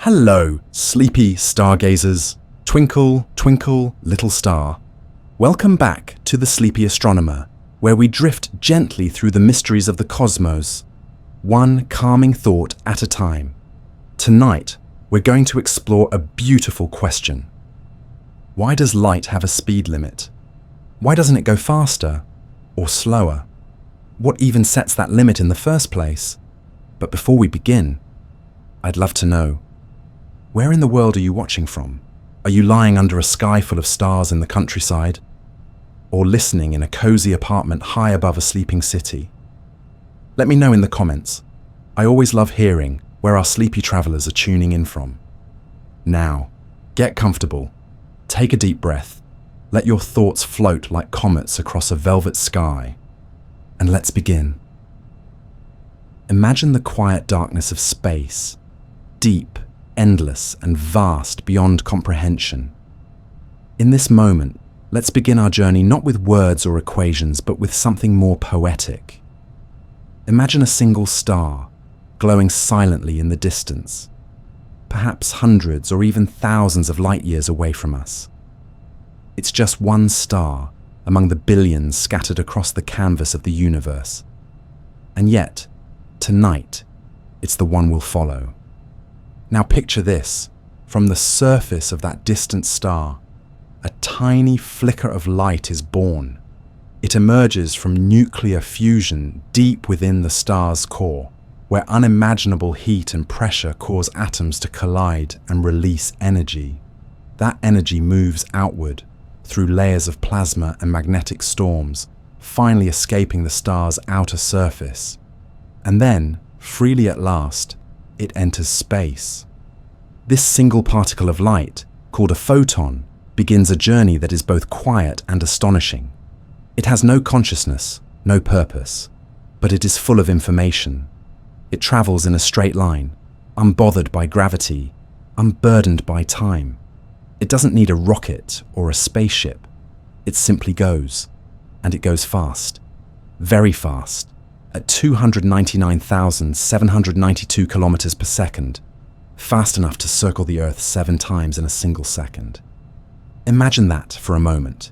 Hello, sleepy stargazers. Twinkle, twinkle, little star. Welcome back to the Sleepy Astronomer, where we drift gently through the mysteries of the cosmos, one calming thought at a time. Tonight, we're going to explore a beautiful question. Why does light have a speed limit? Why doesn't it go faster or slower? What even sets that limit in the first place? But before we begin, I'd love to know, where in the world are you watching from? Are you lying under a sky full of stars in the countryside? Or listening in a cozy apartment high above a sleeping city? Let me know in the comments. I always love hearing where our sleepy travelers are tuning in from. Now, get comfortable, take a deep breath, let your thoughts float like comets across a velvet sky, and let's begin. Imagine the quiet darkness of space, deep, endless, and vast beyond comprehension. In this moment, let's begin our journey not with words or equations, but with something more poetic. Imagine a single star, glowing silently in the distance, perhaps hundreds or even thousands of light years away from us. It's just one star among the billions scattered across the canvas of the universe. And yet, tonight, it's the one we'll follow. Now picture this, from the surface of that distant star, a tiny flicker of light is born. It emerges from nuclear fusion deep within the star's core, where unimaginable heat and pressure cause atoms to collide and release energy. That energy moves outward through layers of plasma and magnetic storms, finally escaping the star's outer surface. And then, freely at last, it enters space. This single particle of light, called a photon, begins a journey that is both quiet and astonishing. It has no consciousness, no purpose, but it is full of information. It travels in a straight line, unbothered by gravity, unburdened by time. It doesn't need a rocket or a spaceship. It simply goes, and it goes fast, very fast, at 299,792 kilometers per second, fast enough to circle the Earth 7 times in a single second. Imagine that for a moment.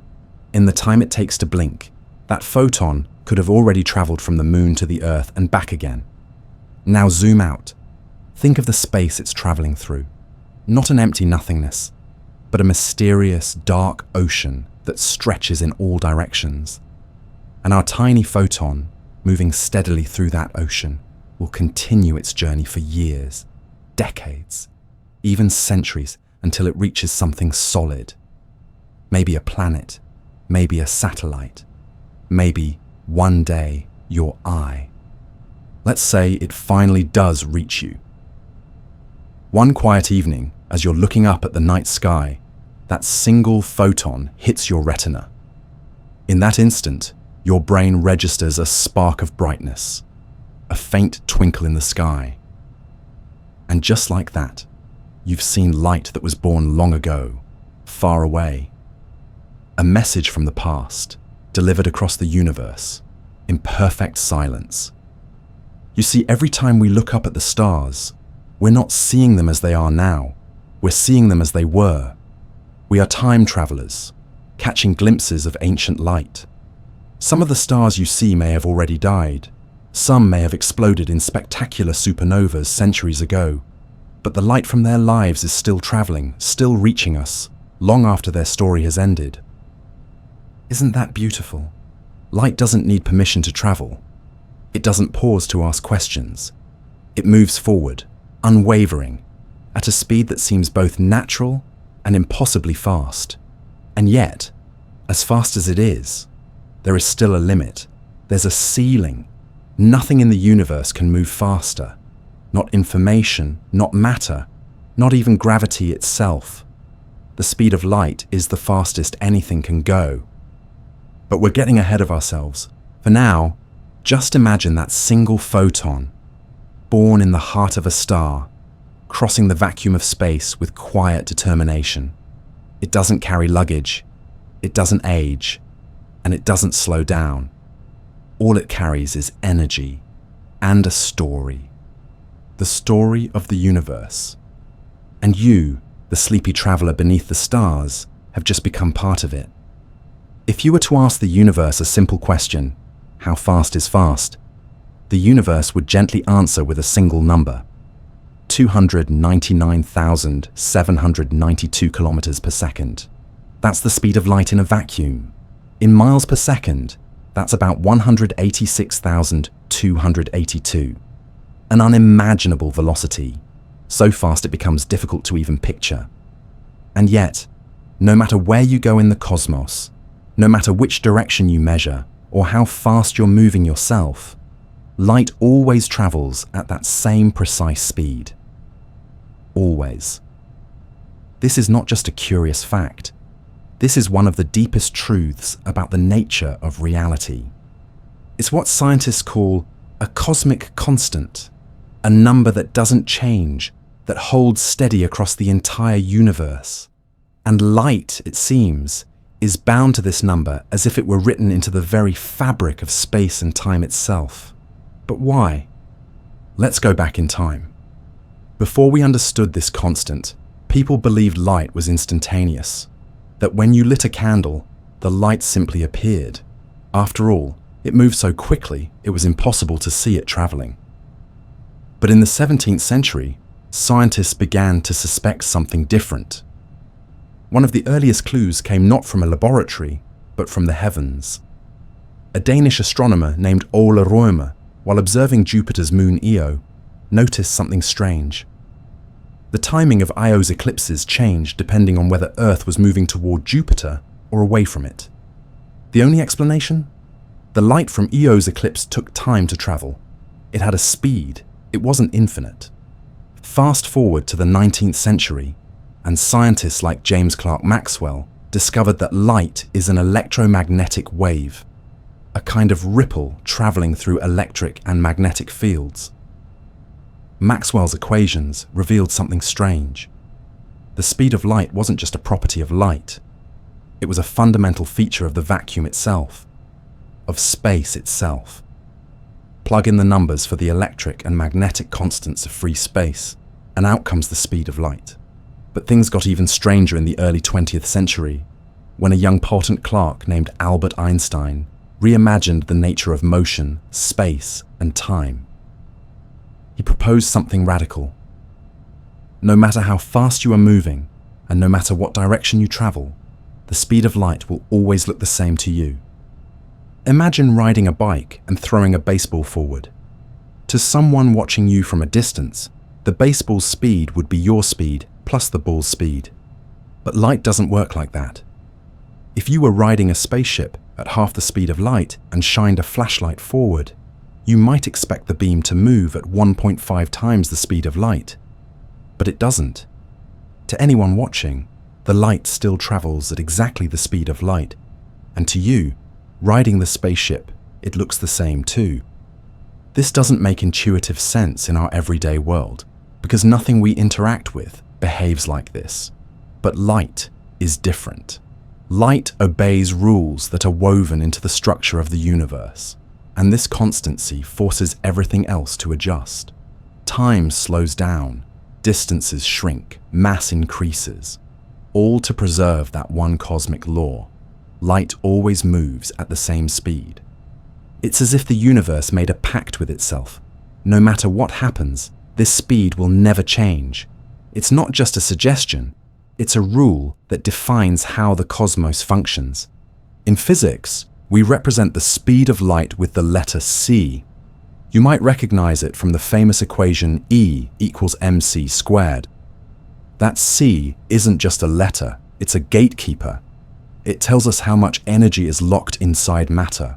In the time it takes to blink, that photon could have already traveled from the Moon to the Earth and back again. Now zoom out. Think of the space it's traveling through. Not an empty nothingness, but a mysterious, dark ocean that stretches in all directions. And our tiny photon, moving steadily through that ocean, will continue its journey for years, decades, even centuries, until it reaches something solid. Maybe a planet, maybe a satellite, maybe, one day, your eye. Let's say it finally does reach you. One quiet evening, as you're looking up at the night sky, that single photon hits your retina. In that instant, your brain registers a spark of brightness, a faint twinkle in the sky. And just like that, you've seen light that was born long ago, far away. A message from the past, delivered across the universe, in perfect silence. You see, every time we look up at the stars, we're not seeing them as they are now. We're seeing them as they were. We are time travelers, catching glimpses of ancient light. Some of the stars you see may have already died. Some may have exploded in spectacular supernovas centuries ago. But the light from their lives is still traveling, still reaching us, long after their story has ended. Isn't that beautiful? Light doesn't need permission to travel. It doesn't pause to ask questions. It moves forward, unwavering, at a speed that seems both natural and impossibly fast. And yet, as fast as it is, there is still a limit. There's a ceiling. Nothing in the universe can move faster. Not information, not matter, not even gravity itself. The speed of light is the fastest anything can go. But we're getting ahead of ourselves. For now, just imagine that single photon, born in the heart of a star, crossing the vacuum of space with quiet determination. It doesn't carry luggage, it doesn't age, and it doesn't slow down. All it carries is energy and a story. The story of the universe. And you, the sleepy traveler beneath the stars, have just become part of it. If you were to ask the universe a simple question, how fast is fast? The universe would gently answer with a single number: 299,792 kilometers per second. That's the speed of light in a vacuum. In miles per second, that's about 186,282. An unimaginable velocity, so fast it becomes difficult to even picture. And yet, no matter where you go in the cosmos, no matter which direction you measure or how fast you're moving yourself, light always travels at that same precise speed. Always. This is not just a curious fact. This is one of the deepest truths about the nature of reality. It's what scientists call a cosmic constant, a number that doesn't change, that holds steady across the entire universe. And light, it seems, is bound to this number as if it were written into the very fabric of space and time itself. But why? Let's go back in time. Before we understood this constant, people believed light was instantaneous, that when you lit a candle, the light simply appeared. After all, it moved so quickly it was impossible to see it traveling. But in the 17th century, scientists began to suspect something different. One of the earliest clues came not from a laboratory, but from the heavens. A Danish astronomer named Ole Rømer, while observing Jupiter's moon Io, noticed something strange. The timing of Io's eclipses changed depending on whether Earth was moving toward Jupiter or away from it. The only explanation? The light from Io's eclipse took time to travel. It had a speed, it wasn't infinite. Fast forward to the 19th century, and scientists like James Clerk Maxwell discovered that light is an electromagnetic wave, a kind of ripple traveling through electric and magnetic fields. Maxwell's equations revealed something strange. The speed of light wasn't just a property of light. It was a fundamental feature of the vacuum itself, of space itself. Plug in the numbers for the electric and magnetic constants of free space, and out comes the speed of light. But things got even stranger in the early 20th century, when a young potent clerk named Albert Einstein reimagined the nature of motion, space, and time. He proposed something radical. No matter how fast you are moving, and no matter what direction you travel, the speed of light will always look the same to you. Imagine riding a bike and throwing a baseball forward. To someone watching you from a distance, the baseball's speed would be your speed plus the ball's speed. But light doesn't work like that. If you were riding a spaceship at half the speed of light and shined a flashlight forward, you might expect the beam to move at 1.5 times the speed of light. But it doesn't. To anyone watching, the light still travels at exactly the speed of light, and to you, riding the spaceship, it looks the same too. This doesn't make intuitive sense in our everyday world, because nothing we interact with behaves like this. But light is different. Light obeys rules that are woven into the structure of the universe, and this constancy forces everything else to adjust. Time slows down, distances shrink, mass increases, all to preserve that one cosmic law. Light always moves at the same speed. It's as if the universe made a pact with itself. No matter what happens, this speed will never change. It's not just a suggestion, it's a rule that defines how the cosmos functions. In physics, we represent the speed of light with the letter c. You might recognize it from the famous equation E equals mc squared. That c isn't just a letter, it's a gatekeeper. It tells us how much energy is locked inside matter.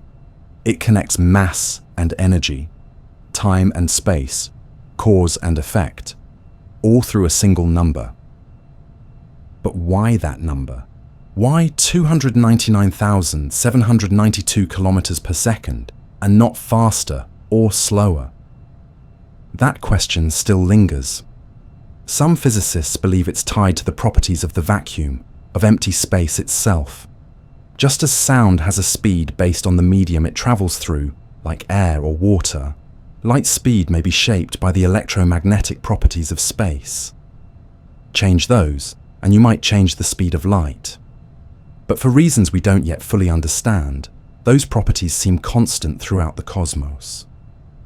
It connects mass and energy, time and space, cause and effect, all through a single number. But why that number? Why 299,792 kilometers per second and not faster or slower? That question still lingers. Some physicists believe it's tied to the properties of the vacuum, of empty space itself. Just as sound has a speed based on the medium it travels through, like air or water, light's speed may be shaped by the electromagnetic properties of space. Change those, and you might change the speed of light. But for reasons we don't yet fully understand, those properties seem constant throughout the cosmos.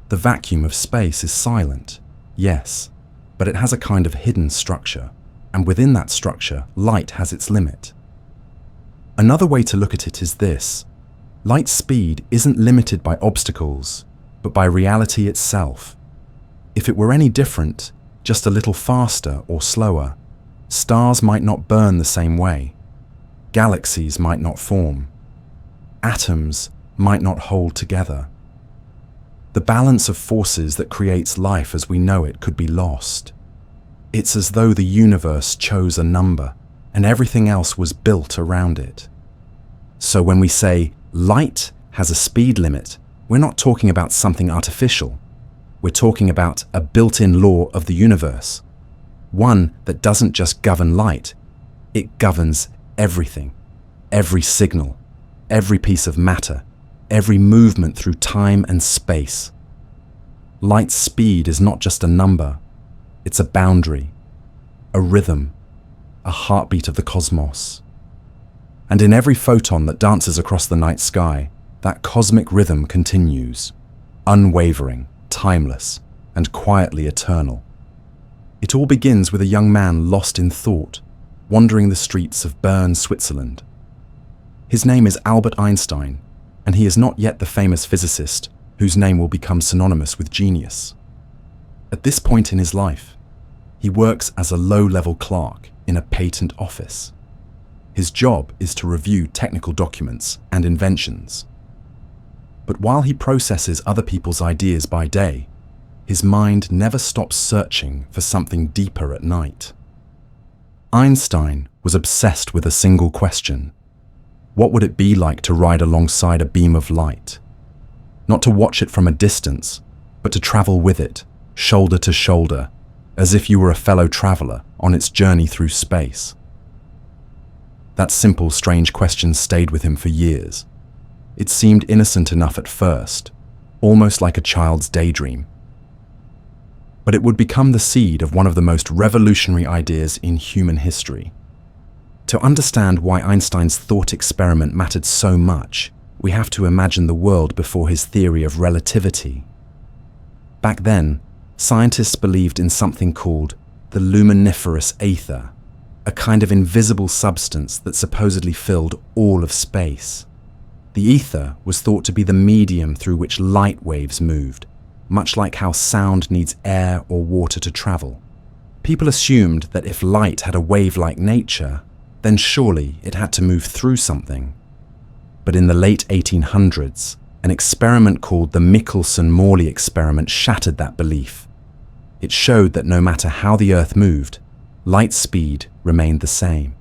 The vacuum of space is silent, yes, but it has a kind of hidden structure, and within that structure, light has its limit. Another way to look at it is this: light's speed isn't limited by obstacles, but by reality itself. If it were any different, just a little faster or slower, stars might not burn the same way. Galaxies might not form. Atoms might not hold together. The balance of forces that creates life as we know it could be lost. It's as though the universe chose a number and everything else was built around it. So when we say light has a speed limit, we're not talking about something artificial. We're talking about a built-in law of the universe, one that doesn't just govern light, it governs everything, every signal, every piece of matter, every movement through time and space. Light's speed is not just a number, it's a boundary, a rhythm, a heartbeat of the cosmos. And in every photon that dances across the night sky, that cosmic rhythm continues, unwavering, timeless, and quietly eternal. It all begins with a young man lost in thought, wandering the streets of Bern, Switzerland. His name is Albert Einstein, and he is not yet the famous physicist whose name will become synonymous with genius. At this point in his life, he works as a low-level clerk in a patent office. His job is to review technical documents and inventions. But while he processes other people's ideas by day, his mind never stops searching for something deeper at night. Einstein was obsessed with a single question: what would it be like to ride alongside a beam of light? Not to watch it from a distance, but to travel with it, shoulder to shoulder, as if you were a fellow traveler on its journey through space. That simple, strange question stayed with him for years. It seemed innocent enough at first, almost like a child's daydream. But it would become the seed of one of the most revolutionary ideas in human history. To understand why Einstein's thought experiment mattered so much, we have to imagine the world before his theory of relativity. Back then, scientists believed in something called the luminiferous aether, a kind of invisible substance that supposedly filled all of space. The ether was thought to be the medium through which light waves moved, much like how sound needs air or water to travel. People assumed that if light had a wave-like nature, then surely it had to move through something. But in the late 1800s, an experiment called the Michelson-Morley experiment shattered that belief. It showed that no matter how the Earth moved, light speed remained the same.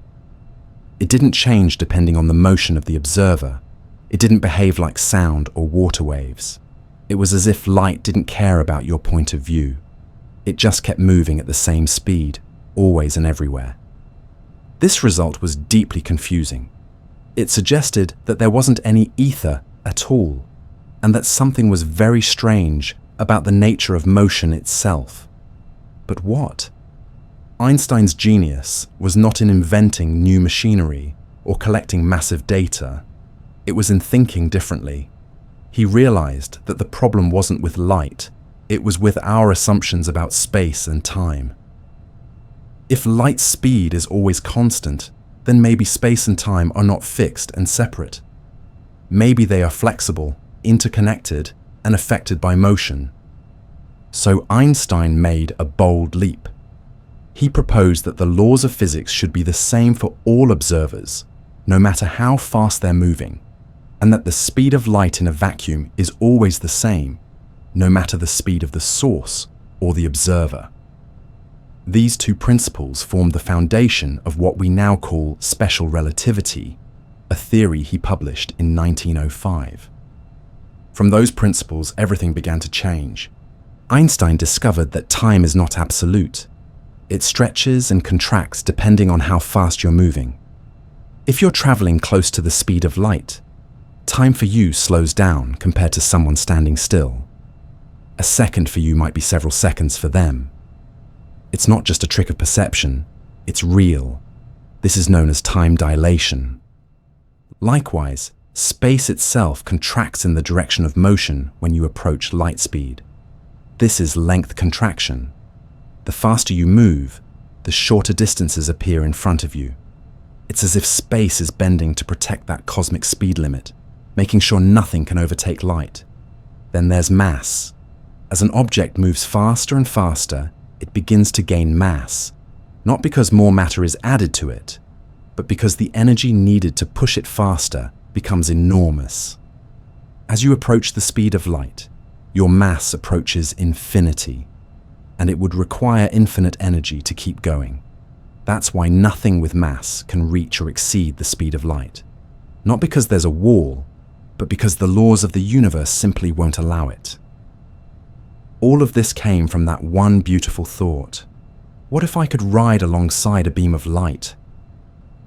It didn't change depending on the motion of the observer. It didn't behave like sound or water waves. It was as if light didn't care about your point of view. It just kept moving at the same speed, always and everywhere. This result was deeply confusing. It suggested that there wasn't any ether at all, and that something was very strange about the nature of motion itself. But what? Einstein's genius was not in inventing new machinery or collecting massive data. It was in thinking differently. He realized that the problem wasn't with light, it was with our assumptions about space and time. If light's speed is always constant, then maybe space and time are not fixed and separate. Maybe they are flexible, interconnected, and affected by motion. So Einstein made a bold leap. He proposed that the laws of physics should be the same for all observers, no matter how fast they're moving, and that the speed of light in a vacuum is always the same, no matter the speed of the source or the observer. These two principles formed the foundation of what we now call special relativity, a theory he published in 1905. From those principles, everything began to change. Einstein discovered that time is not absolute. It stretches and contracts depending on how fast you're moving. If you're traveling close to the speed of light, time for you slows down compared to someone standing still. A second for you might be several seconds for them. It's not just a trick of perception. It's real. This is known as time dilation. Likewise, space itself contracts in the direction of motion when you approach light speed. This is length contraction. The faster you move, the shorter distances appear in front of you. It's as if space is bending to protect that cosmic speed limit, making sure nothing can overtake light. Then there's mass. As an object moves faster and faster, it begins to gain mass, not because more matter is added to it, but because the energy needed to push it faster becomes enormous. As you approach the speed of light, your mass approaches infinity, and it would require infinite energy to keep going. That's why nothing with mass can reach or exceed the speed of light. Not because there's a wall, but because the laws of the universe simply won't allow it. All of this came from that one beautiful thought. What if I could ride alongside a beam of light?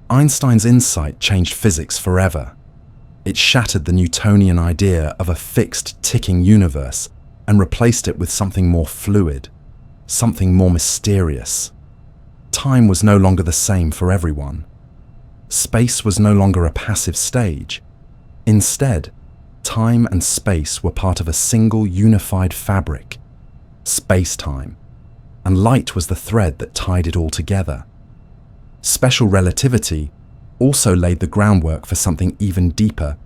Einstein's insight changed physics forever. It shattered the Newtonian idea of a fixed, ticking universe and replaced it with something more fluid, something more mysterious. Time was no longer the same for everyone. Space was no longer a passive stage. Instead, time and space were part of a single unified fabric, space-time, and light was the thread that tied it all together. Special relativity also laid the groundwork for something even deeper.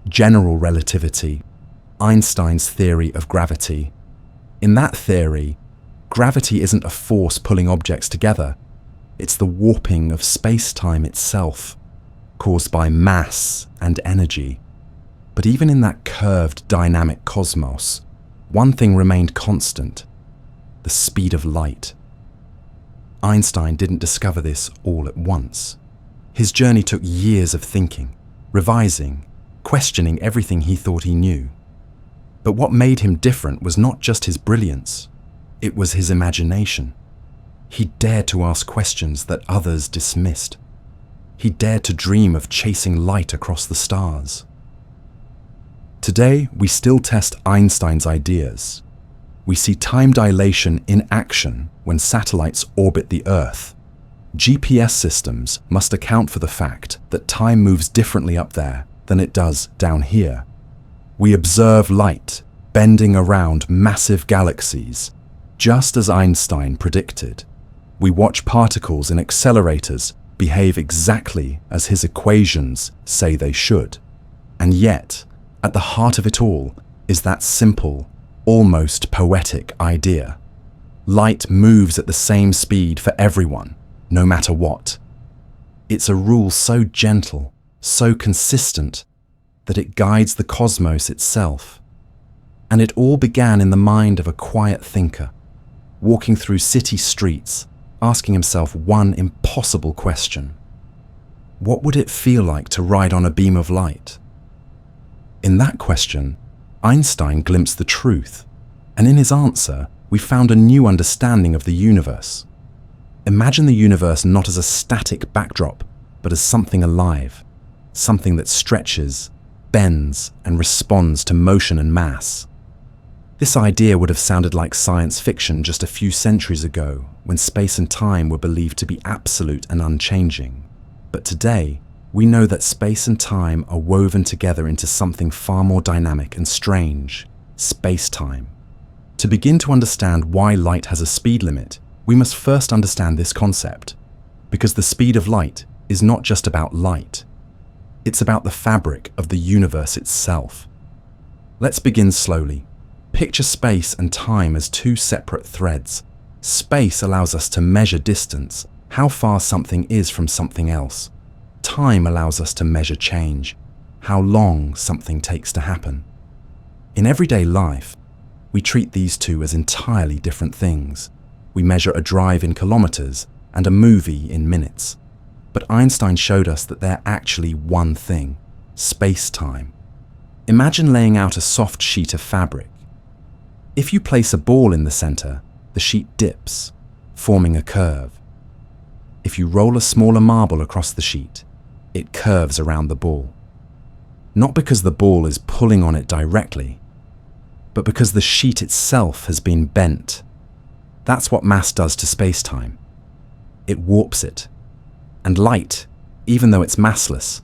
General relativity, Einstein's theory of gravity. In that theory, gravity isn't a force pulling objects together. It's the warping of space-time itself, caused by mass and energy. But even in that curved, dynamic cosmos, one thing remained constant: the speed of light. Einstein didn't discover this all at once. His journey took years of thinking, revising, questioning everything he thought he knew. But what made him different was not just his brilliance, it was his imagination. He dared to ask questions that others dismissed. He dared to dream of chasing light across the stars. Today, we still test Einstein's ideas. We see time dilation in action when satellites orbit the Earth. GPS systems must account for the fact that time moves differently up there than it does down here. We observe light bending around massive galaxies, just as Einstein predicted. We watch particles in accelerators behave exactly as his equations say they should. And yet, at the heart of it all is that simple, almost poetic idea. Light moves at the same speed for everyone, no matter what. It's a rule so gentle, so consistent, that it guides the cosmos itself. And it all began in the mind of a quiet thinker, walking through city streets, asking himself one impossible question. What would it feel like to ride on a beam of light? In that question, Einstein glimpsed the truth, and in his answer, we found a new understanding of the universe. Imagine the universe not as a static backdrop, but as something alive, something that stretches, bends, and responds to motion and mass. This idea would have sounded like science fiction just a few centuries ago, when space and time were believed to be absolute and unchanging. But today, we know that space and time are woven together into something far more dynamic and strange: space-time. To begin to understand why light has a speed limit, we must first understand this concept, because the speed of light is not just about light. It's about the fabric of the universe itself. Let's begin slowly. Picture space and time as two separate threads. Space allows us to measure distance, how far something is from something else. Time allows us to measure change, how long something takes to happen. In everyday life, we treat these two as entirely different things. We measure a drive in kilometers and a movie in minutes. But Einstein showed us that they're actually one thing: space-time. Imagine laying out a soft sheet of fabric. If you place a ball in the center, the sheet dips, forming a curve. If you roll a smaller marble across the sheet, it curves around the ball. Not because the ball is pulling on it directly, but because the sheet itself has been bent. That's what mass does to space-time. it warps it. And light, even though it's massless,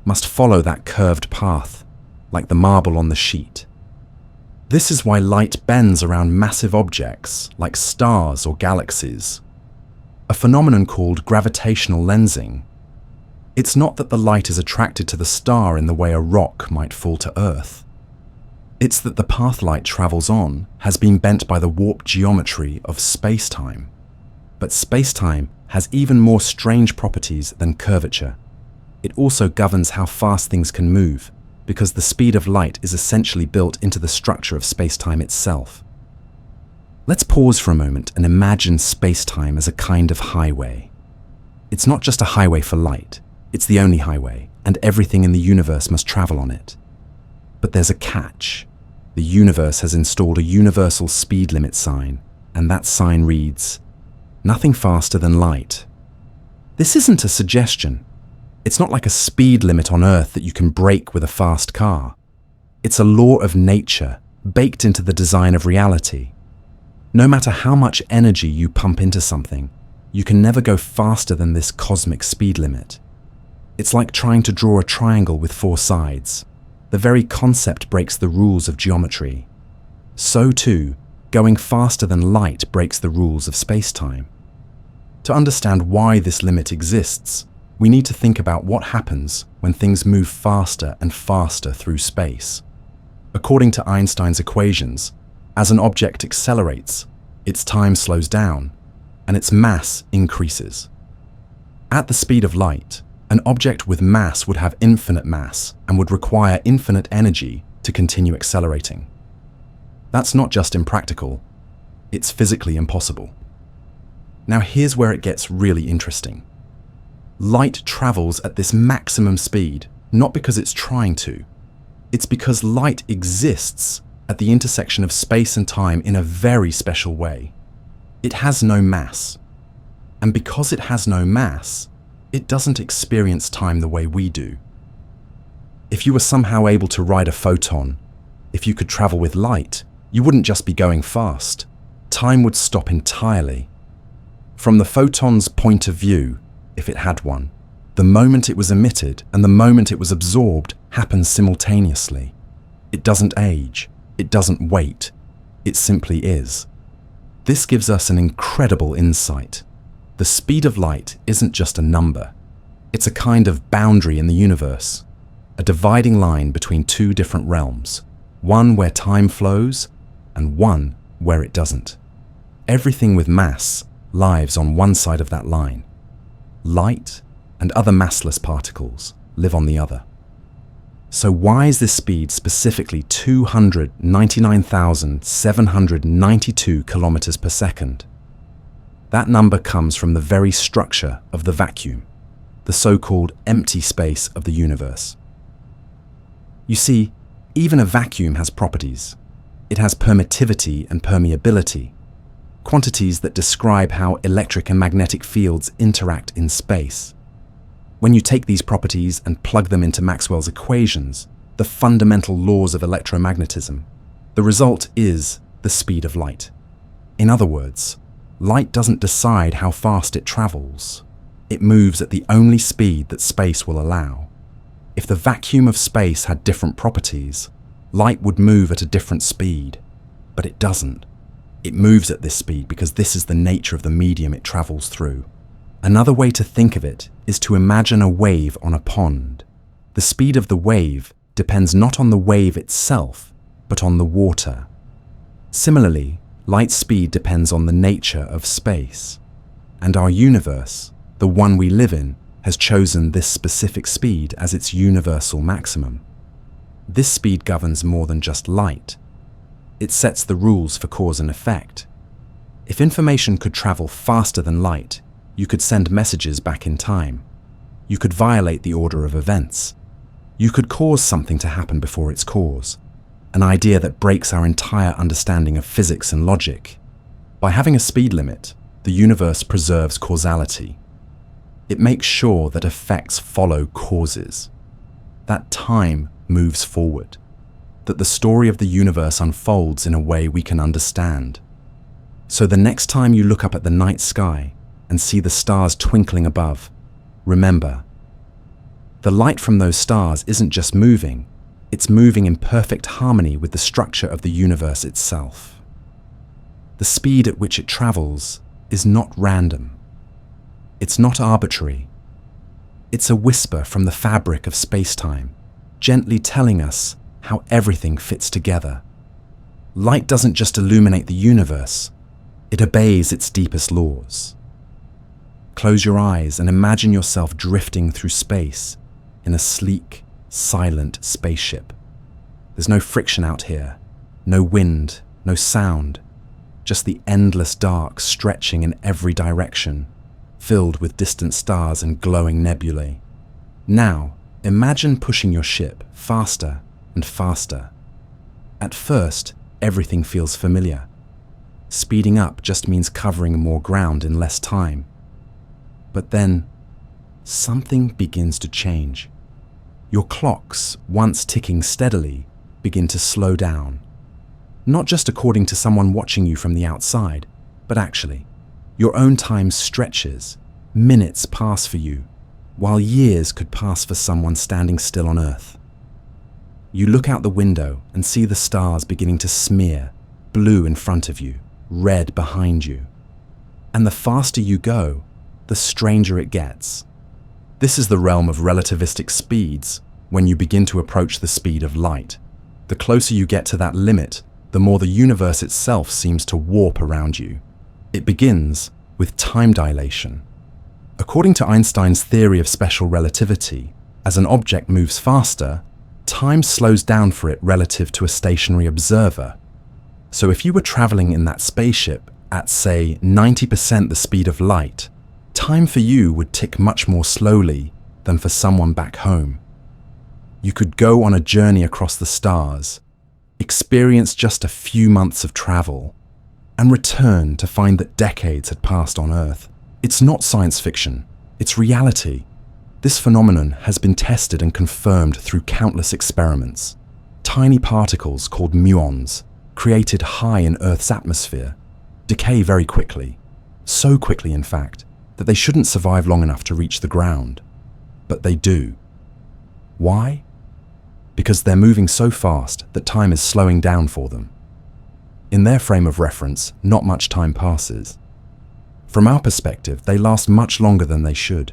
must follow that curved path, like the marble on the sheet. This is why light bends around massive objects like stars or galaxies, a phenomenon called gravitational lensing. It's not that the light is attracted to the star in the way a rock might fall to Earth. It's that the path light travels on has been bent by the warped geometry of space-time. But space-time has even more strange properties than curvature. It also governs how fast things can move, because the speed of light is essentially built into the structure of space-time itself. Let's pause for a moment and imagine space-time as a kind of highway. It's not just a highway for light, it's the only highway, and everything in the universe must travel on it. But there's a catch. The universe has installed a universal speed limit sign, and that sign reads, "Nothing faster than light." This isn't a suggestion. It's not like a speed limit on Earth that you can break with a fast car. It's a law of nature, baked into the design of reality. No matter how much energy you pump into something, you can never go faster than this cosmic speed limit. It's like trying to draw a triangle with 4 sides. The very concept breaks the rules of geometry. So too, going faster than light breaks the rules of space-time. To understand why this limit exists, we need to think about what happens when things move faster and faster through space. According to Einstein's equations, as an object accelerates, its time slows down, and its mass increases. At the speed of light, an object with mass would have infinite mass and would require infinite energy to continue accelerating. That's not just impractical, it's physically impossible. Now here's where it gets really interesting. Light travels at this maximum speed, not because it's trying to. It's because light exists at the intersection of space and time in a very special way. It has no mass. And because it has no mass, it doesn't experience time the way we do. If you were somehow able to ride a photon, if you could travel with light, you wouldn't just be going fast. Time would stop entirely. From the photon's point of view, if it had one, the moment it was emitted and the moment it was absorbed happens simultaneously. It doesn't age, it doesn't wait, it simply is. This gives us an incredible insight. The speed of light isn't just a number. It's a kind of boundary in the universe, a dividing line between 2 different realms, one where time flows and one where it doesn't. Everything with mass lives on one side of that line. Light and other massless particles live on the other. So why is this speed specifically 299,792 kilometers per second? That number comes from the very structure of the vacuum, the so-called empty space of the universe. You see, even a vacuum has properties. It has permittivity and permeability, quantities that describe how electric and magnetic fields interact in space. When you take these properties and plug them into Maxwell's equations, the fundamental laws of electromagnetism, the result is the speed of light. In other words, light doesn't decide how fast it travels. It moves at the only speed that space will allow. If the vacuum of space had different properties, light would move at a different speed. But it doesn't. It moves at this speed because this is the nature of the medium it travels through. Another way to think of it is to imagine a wave on a pond. The speed of the wave depends not on the wave itself, but on the water. Similarly, light speed depends on the nature of space. And our universe, the one we live in, has chosen this specific speed as its universal maximum. This speed governs more than just light. It sets the rules for cause and effect. If information could travel faster than light, you could send messages back in time. You could violate the order of events. You could cause something to happen before its cause, an idea that breaks our entire understanding of physics and logic. By having a speed limit, the universe preserves causality. It makes sure that effects follow causes, that time moves forward, that the story of the universe unfolds in a way we can understand. So the next time you look up at the night sky, and see the stars twinkling above, remember, the light from those stars isn't just moving, it's moving in perfect harmony with the structure of the universe itself. The speed at which it travels is not random. It's not arbitrary. It's a whisper from the fabric of space-time, gently telling us how everything fits together. Light doesn't just illuminate the universe, it obeys its deepest laws. Close your eyes and imagine yourself drifting through space in a sleek, silent spaceship. There's no friction out here, no wind, no sound, just the endless dark stretching in every direction, filled with distant stars and glowing nebulae. Now, imagine pushing your ship faster and faster. At first, everything feels familiar. Speeding up just means covering more ground in less time. But then, something begins to change. Your clocks, once ticking steadily, begin to slow down. Not just according to someone watching you from the outside, but actually, your own time stretches, minutes pass for you, while years could pass for someone standing still on Earth. You look out the window and see the stars beginning to smear, blue in front of you, red behind you. And the faster you go, the stranger it gets. This is the realm of relativistic speeds when you begin to approach the speed of light. The closer you get to that limit, the more the universe itself seems to warp around you. It begins with time dilation. According to Einstein's theory of special relativity, as an object moves faster, time slows down for it relative to a stationary observer. So if you were traveling in that spaceship at, say, 90% the speed of light, time for you would tick much more slowly than for someone back home. You could go on a journey across the stars, experience just a few months of travel, and return to find that decades had passed on Earth. It's not science fiction, it's reality. This phenomenon has been tested and confirmed through countless experiments. Tiny particles called muons, created high in Earth's atmosphere, decay very quickly. So quickly, in fact, that they shouldn't survive long enough to reach the ground. But they do. Why? Because they're moving so fast that time is slowing down for them. In their frame of reference, not much time passes. From our perspective, they last much longer than they should.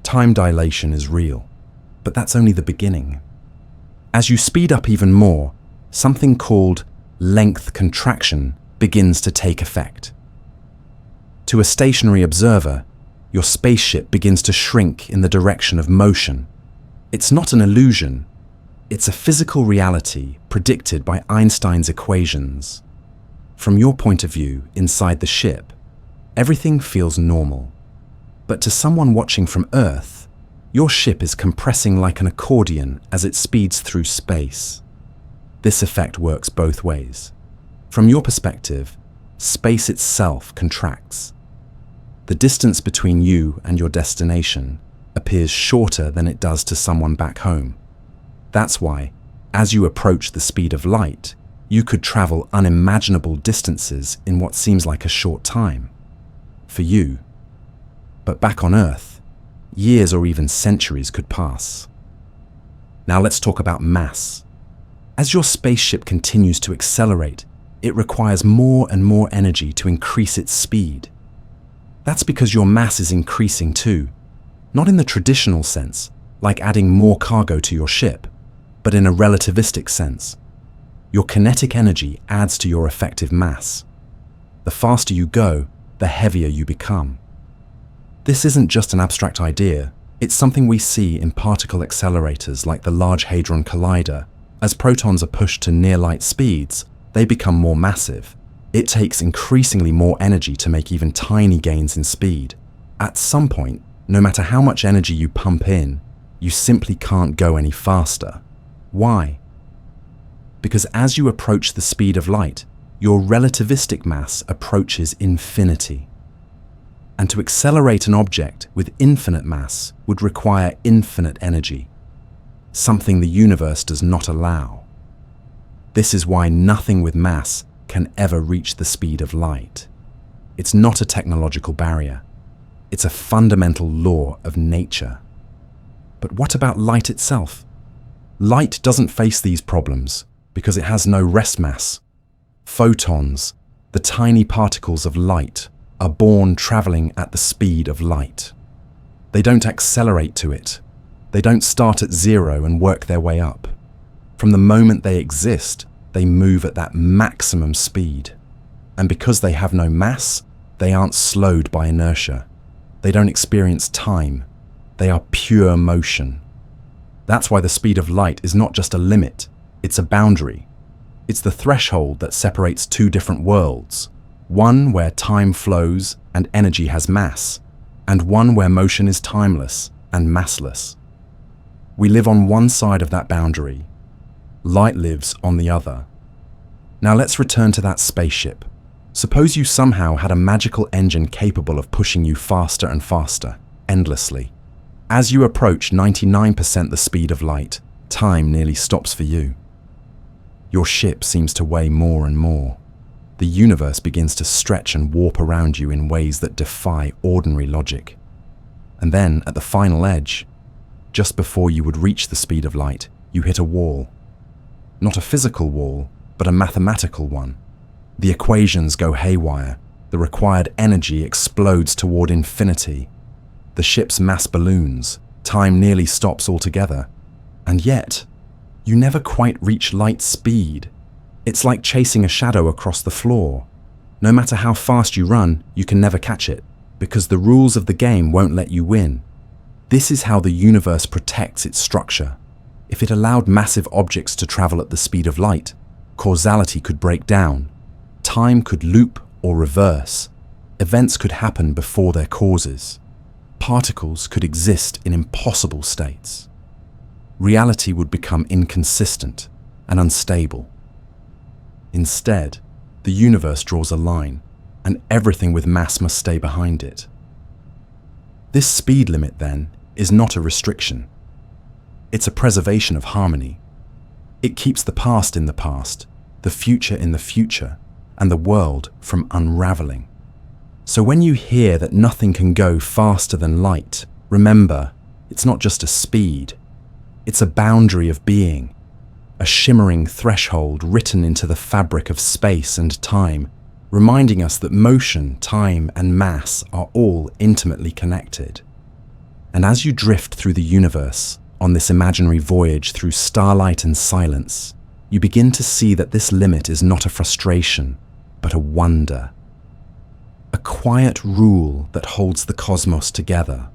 Time dilation is real, but that's only the beginning. As you speed up even more, something called length contraction begins to take effect. To a stationary observer, your spaceship begins to shrink in the direction of motion. It's not an illusion, it's a physical reality predicted by Einstein's equations. From your point of view, inside the ship, everything feels normal. But to someone watching from Earth, your ship is compressing like an accordion as it speeds through space. This effect works both ways. From your perspective, space itself contracts. The distance between you and your destination appears shorter than it does to someone back home. That's why, as you approach the speed of light, you could travel unimaginable distances in what seems like a short time. For you. But back on Earth, years or even centuries could pass. Now let's talk about mass. As your spaceship continues to accelerate, it requires more and more energy to increase its speed. That's because your mass is increasing too, not in the traditional sense, like adding more cargo to your ship, but in a relativistic sense. Your kinetic energy adds to your effective mass. The faster you go, the heavier you become. This isn't just an abstract idea, it's something we see in particle accelerators like the Large Hadron Collider. As protons are pushed to near-light speeds, they become more massive. It takes increasingly more energy to make even tiny gains in speed. At some point, no matter how much energy you pump in, you simply can't go any faster. Why? Because as you approach the speed of light, your relativistic mass approaches infinity. And to accelerate an object with infinite mass would require infinite energy, something the universe does not allow. This is why nothing with mass can ever reach the speed of light. It's not a technological barrier. It's a fundamental law of nature. But what about light itself? Light doesn't face these problems because it has no rest mass. Photons, the tiny particles of light, are born traveling at the speed of light. They don't accelerate to it. They don't start at zero and work their way up. From the moment they exist, they move at that maximum speed. And because they have no mass, they aren't slowed by inertia. They don't experience time. They are pure motion. That's why the speed of light is not just a limit, it's a boundary. It's the threshold that separates two different worlds. One where time flows and energy has mass, and one where motion is timeless and massless. We live on one side of that boundary. Light lives on the other. Now let's return to that spaceship. Suppose you somehow had a magical engine capable of pushing you faster and faster, endlessly. As you approach 99% the speed of light, time nearly stops for you. Your ship seems to weigh more and more. The universe begins to stretch and warp around you in ways that defy ordinary logic. And then, at the final edge, just before you would reach the speed of light, you hit a wall. Not a physical wall, but a mathematical one. The equations go haywire. The required energy explodes toward infinity. The ship's mass balloons. Time nearly stops altogether. And yet, you never quite reach light speed. It's like chasing a shadow across the floor. No matter how fast you run, you can never catch it, because the rules of the game won't let you win. This is how the universe protects its structure. If it allowed massive objects to travel at the speed of light, causality could break down. Time could loop or reverse. Events could happen before their causes. Particles could exist in impossible states. Reality would become inconsistent and unstable. Instead, the universe draws a line, and everything with mass must stay behind it. This speed limit, then, is not a restriction. It's a preservation of harmony. It keeps the past in the past, the future in the future, and the world from unraveling. So when you hear that nothing can go faster than light, remember, it's not just a speed. It's a boundary of being, a shimmering threshold written into the fabric of space and time, reminding us that motion, time, and mass are all intimately connected. And as you drift through the universe, on this imaginary voyage through starlight and silence, you begin to see that this limit is not a frustration, but a wonder. A quiet rule that holds the cosmos together.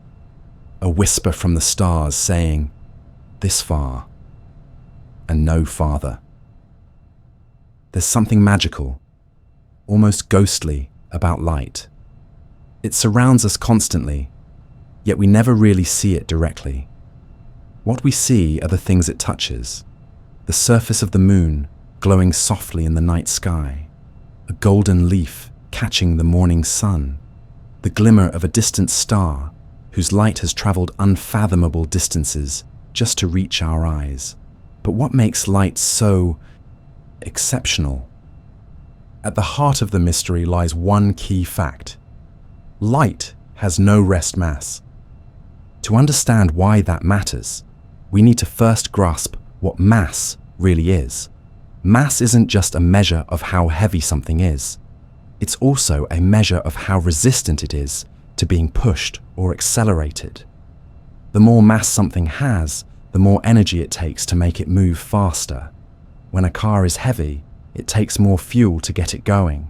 A whisper from the stars saying, "This far, and no farther." There's something magical, almost ghostly, about light. It surrounds us constantly, yet we never really see it directly. What we see are the things it touches. The surface of the moon glowing softly in the night sky, a golden leaf catching the morning sun, the glimmer of a distant star whose light has traveled unfathomable distances just to reach our eyes. But what makes light so exceptional? At the heart of the mystery lies one key fact. Light has no rest mass. To understand why that matters, we need to first grasp what mass really is. Mass isn't just a measure of how heavy something is. It's also a measure of how resistant it is to being pushed or accelerated. The more mass something has, the more energy it takes to make it move faster. When a car is heavy, it takes more fuel to get it going.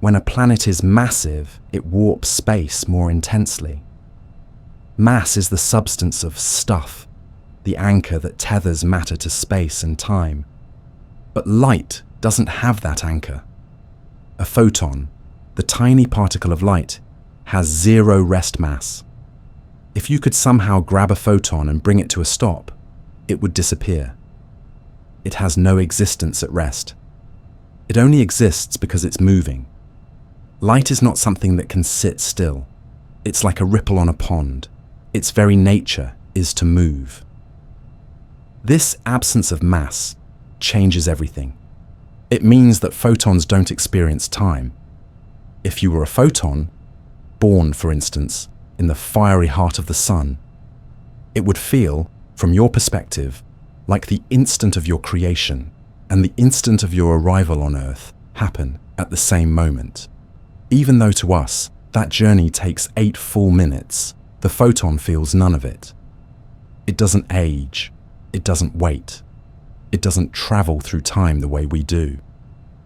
When a planet is massive, it warps space more intensely. Mass is the substance of stuff, the anchor that tethers matter to space and time. But light doesn't have that anchor. A photon, the tiny particle of light, has zero rest mass. If you could somehow grab a photon and bring it to a stop, it would disappear. It has no existence at rest. It only exists because it's moving. Light is not something that can sit still. It's like a ripple on a pond. Its very nature is to move. This absence of mass changes everything. It means that photons don't experience time. If you were a photon, born, for instance, in the fiery heart of the sun, it would feel, from your perspective, like the instant of your creation and the instant of your arrival on Earth happen at the same moment. Even though to us, that journey takes 8 full minutes, the photon feels none of it. It doesn't age. It doesn't wait. It doesn't travel through time the way we do.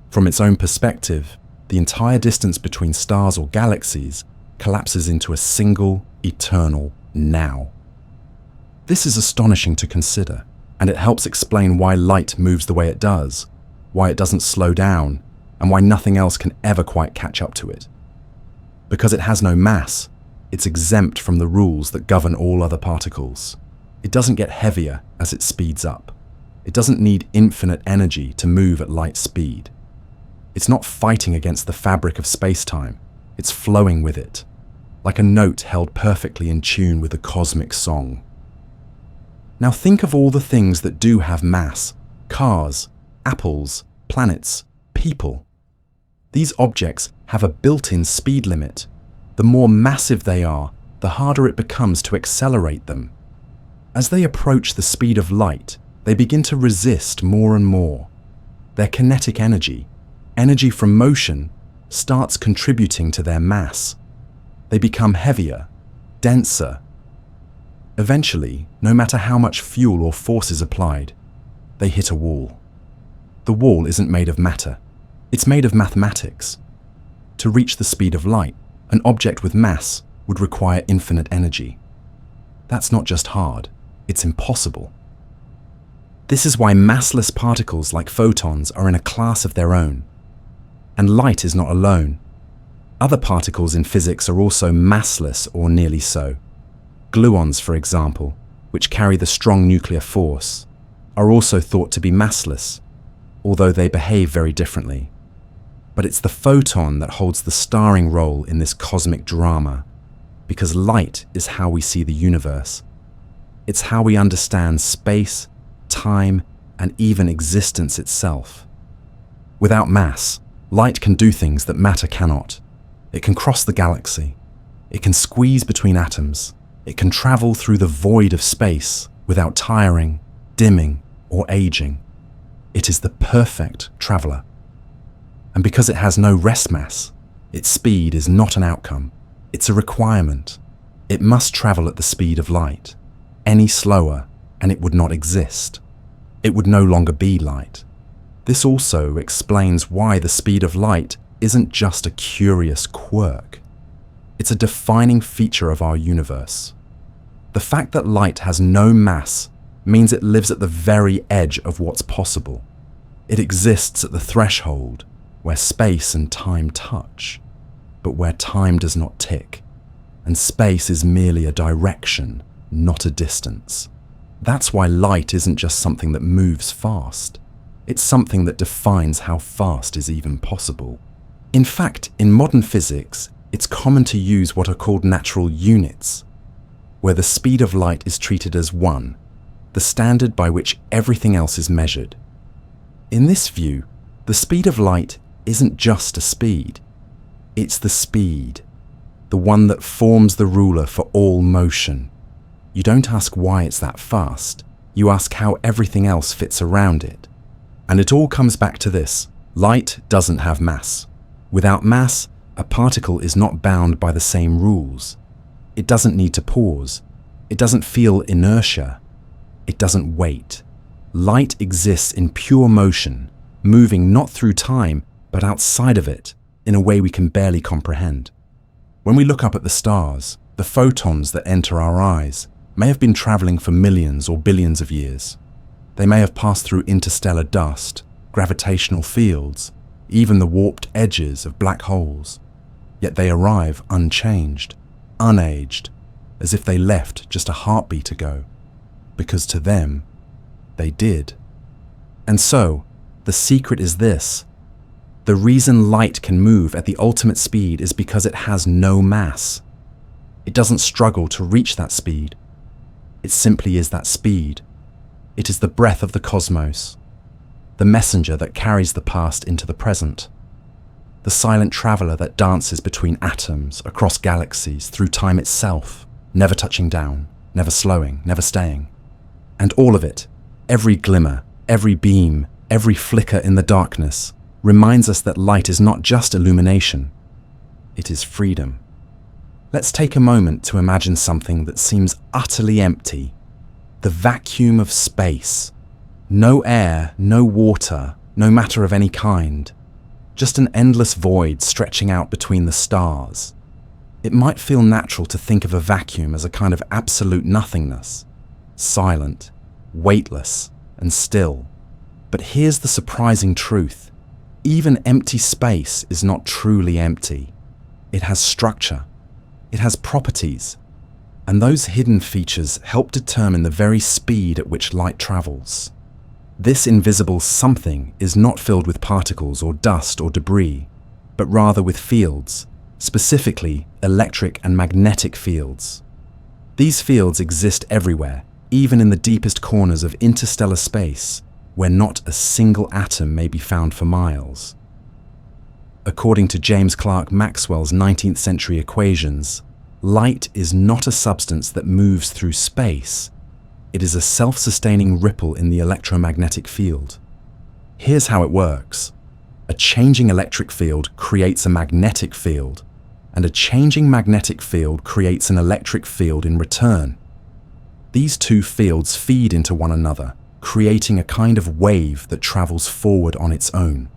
From its own perspective, the entire distance between stars or galaxies collapses into a single, eternal now. This is astonishing to consider, and it helps explain why light moves the way it does, why it doesn't slow down, and why nothing else can ever quite catch up to it. Because it has no mass, it's exempt from the rules that govern all other particles. It doesn't get heavier as it speeds up. It doesn't need infinite energy to move at light speed. It's not fighting against the fabric of space-time. It's flowing with it, like a note held perfectly in tune with a cosmic song. Now think of all the things that do have mass: cars, apples, planets, people. These objects have a built-in speed limit. The more massive they are, the harder it becomes to accelerate them. As they approach the speed of light, they begin to resist more and more. Their kinetic energy, energy from motion, starts contributing to their mass. They become heavier, denser. Eventually, no matter how much fuel or force is applied, they hit a wall. The wall isn't made of matter. It's made of mathematics. To reach the speed of light, an object with mass would require infinite energy. That's not just hard, it's impossible. This is why massless particles like photons are in a class of their own. And light is not alone. Other particles in physics are also massless or nearly so. Gluons, for example, which carry the strong nuclear force, are also thought to be massless, although they behave very differently. But it's the photon that holds the starring role in this cosmic drama, because light is how we see the universe. It's how we understand space, time, and even existence itself. Without mass, light can do things that matter cannot. It can cross the galaxy. It can squeeze between atoms. It can travel through the void of space without tiring, dimming, or aging. It is the perfect traveler. And because it has no rest mass, its speed is not an outcome. It's a requirement. It must travel at the speed of light. Any slower, and it would not exist. It would no longer be light. This also explains why the speed of light isn't just a curious quirk. It's a defining feature of our universe. The fact that light has no mass means it lives at the very edge of what's possible. It exists at the threshold, where space and time touch, but where time does not tick, and space is merely a direction, not a distance. That's why light isn't just something that moves fast. It's something that defines how fast is even possible. In fact, in modern physics, it's common to use what are called natural units, where the speed of light is treated as 1, the standard by which everything else is measured. In this view, the speed of light isn't just a speed. It's the speed, the one that forms the ruler for all motion. You don't ask why it's that fast, you ask how everything else fits around it. And it all comes back to this: light doesn't have mass. Without mass, a particle is not bound by the same rules. It doesn't need to pause. It doesn't feel inertia. It doesn't wait. Light exists in pure motion, moving not through time, but outside of it, in a way we can barely comprehend. When we look up at the stars, the photons that enter our eyes may have been traveling for millions or billions of years. They may have passed through interstellar dust, gravitational fields, even the warped edges of black holes. Yet they arrive unchanged, unaged, as if they left just a heartbeat ago, because to them, they did. And so, the secret is this: the reason light can move at the ultimate speed is because it has no mass. It doesn't struggle to reach that speed. It simply is that speed. It is the breath of the cosmos, the messenger that carries the past into the present. the silent traveler that dances between atoms, across galaxies, through time itself, never touching down, never slowing, never staying. And all of it, every glimmer, every beam, every flicker in the darkness, reminds us that light is not just illumination, it is freedom. Let's take a moment to imagine something that seems utterly empty. The vacuum of space. No air, no water, no matter of any kind. Just an endless void stretching out between the stars. It might feel natural to think of a vacuum as a kind of absolute nothingness. Silent, weightless, and still. But here's the surprising truth. Even empty space is not truly empty. It has structure. It has properties. And those hidden features help determine the very speed at which light travels. This invisible something is not filled with particles or dust or debris, but rather with fields, specifically electric and magnetic fields. These fields exist everywhere, even in the deepest corners of interstellar space, where not a single atom may be found for miles. According to James Clerk Maxwell's 19th century equations, light is not a substance that moves through space. It is a self-sustaining ripple in the electromagnetic field. Here's how it works. A changing electric field creates a magnetic field, and a changing magnetic field creates an electric field in return. These two fields feed into one another, creating a kind of wave that travels forward on its own.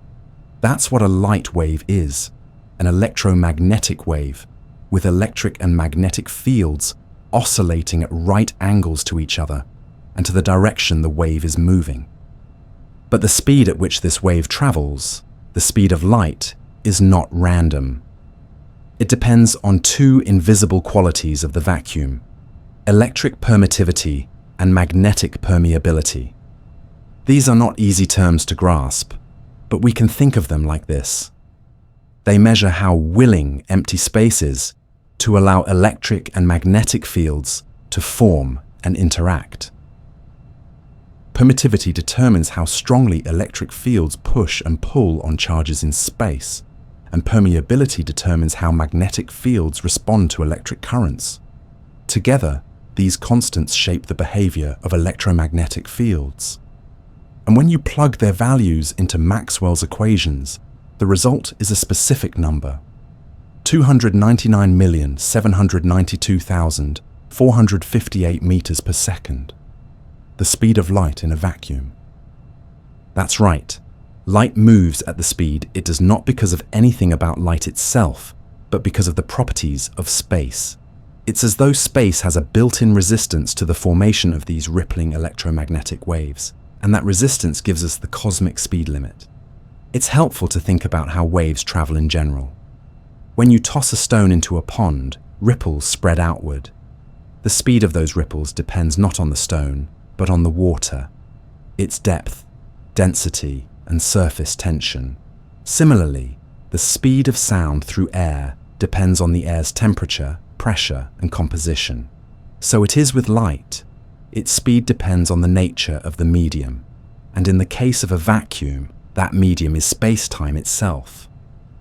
That's what a light wave is, an electromagnetic wave, with electric and magnetic fields oscillating at right angles to each other and to the direction the wave is moving. But the speed at which this wave travels, the speed of light, is not random. It depends on two invisible qualities of the vacuum: electric permittivity and magnetic permeability. These are not easy terms to grasp, but we can think of them like this. They measure how willing empty space is to allow electric and magnetic fields to form and interact. Permittivity determines how strongly electric fields push and pull on charges in space, and permeability determines how magnetic fields respond to electric currents. Together, these constants shape the behavior of electromagnetic fields. And when you plug their values into Maxwell's equations, the result is a specific number: 299,792,458 meters per second, the speed of light in a vacuum. That's right, light moves at the speed it does not because of anything about light itself, but because of the properties of space. It's as though space has a built-in resistance to the formation of these rippling electromagnetic waves, and that resistance gives us the cosmic speed limit. It's helpful to think about how waves travel in general. When you toss a stone into a pond, ripples spread outward. The speed of those ripples depends not on the stone, but on the water, its depth, density, and surface tension. Similarly, the speed of sound through air depends on the air's temperature, pressure, and composition. So it is with light. Its speed depends on the nature of the medium, and in the case of a vacuum, that medium is space-time itself.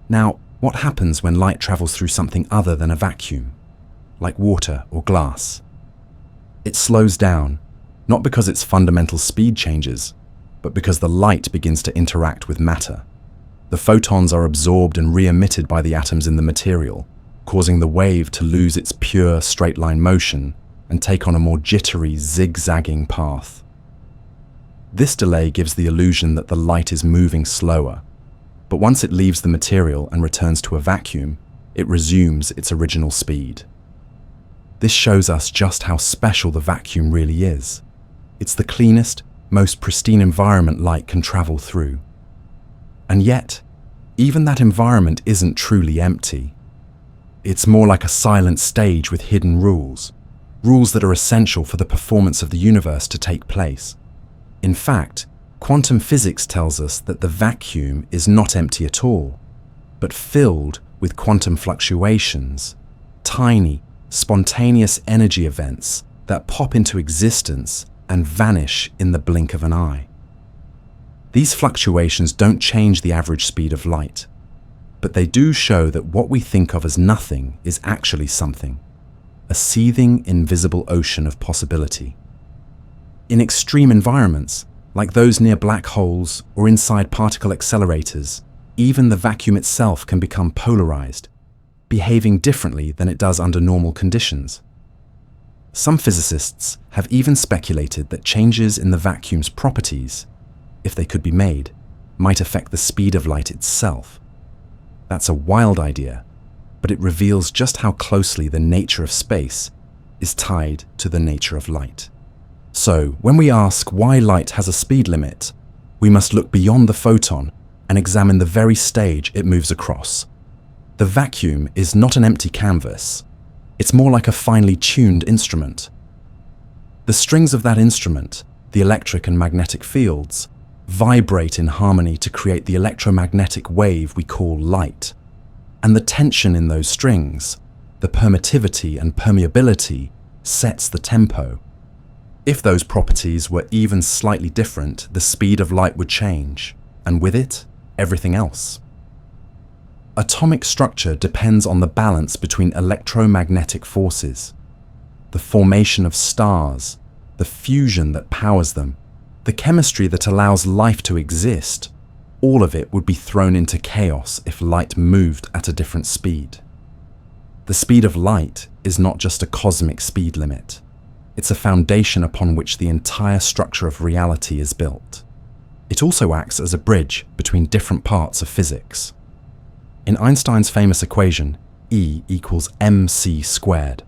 Now, what happens when light travels through something other than a vacuum, like water or glass? It slows down, not because its fundamental speed changes, but because the light begins to interact with matter. The photons are absorbed and re-emitted by the atoms in the material, causing the wave to lose its pure straight-line motion and take on a more jittery, zigzagging path. This delay gives the illusion that the light is moving slower, but once it leaves the material and returns to a vacuum, it resumes its original speed. This shows us just how special the vacuum really is. It's the cleanest, most pristine environment light can travel through. And yet, even that environment isn't truly empty. It's more like a silent stage with hidden rules that are essential for the performance of the universe to take place. In fact, quantum physics tells us that the vacuum is not empty at all, but filled with quantum fluctuations, tiny, spontaneous energy events that pop into existence and vanish in the blink of an eye. These fluctuations don't change the average speed of light. but they do show that what we think of as nothing is actually something, a seething, invisible ocean of possibility. In extreme environments, like those near black holes or inside particle accelerators, even the vacuum itself can become polarized, behaving differently than it does under normal conditions. Some physicists have even speculated that changes in the vacuum's properties, if they could be made, might affect the speed of light itself. That's a wild idea, but it reveals just how closely the nature of space is tied to the nature of light. So, when we ask why light has a speed limit, we must look beyond the photon and examine the very stage it moves across. The vacuum is not an empty canvas. It's more like a finely tuned instrument. The strings of that instrument, the electric and magnetic fields, vibrate in harmony to create the electromagnetic wave we call light. And the tension in those strings, the permittivity and permeability, sets the tempo. If those properties were even slightly different, the speed of light would change, and with it, everything else. Atomic structure depends on the balance between electromagnetic forces, the formation of stars, the fusion that powers them, the chemistry that allows life to exist. All of it would be thrown into chaos if light moved at a different speed. The speed of light is not just a cosmic speed limit. It's a foundation upon which the entire structure of reality is built. It also acts as a bridge between different parts of physics. In Einstein's famous equation, E equals mc squared,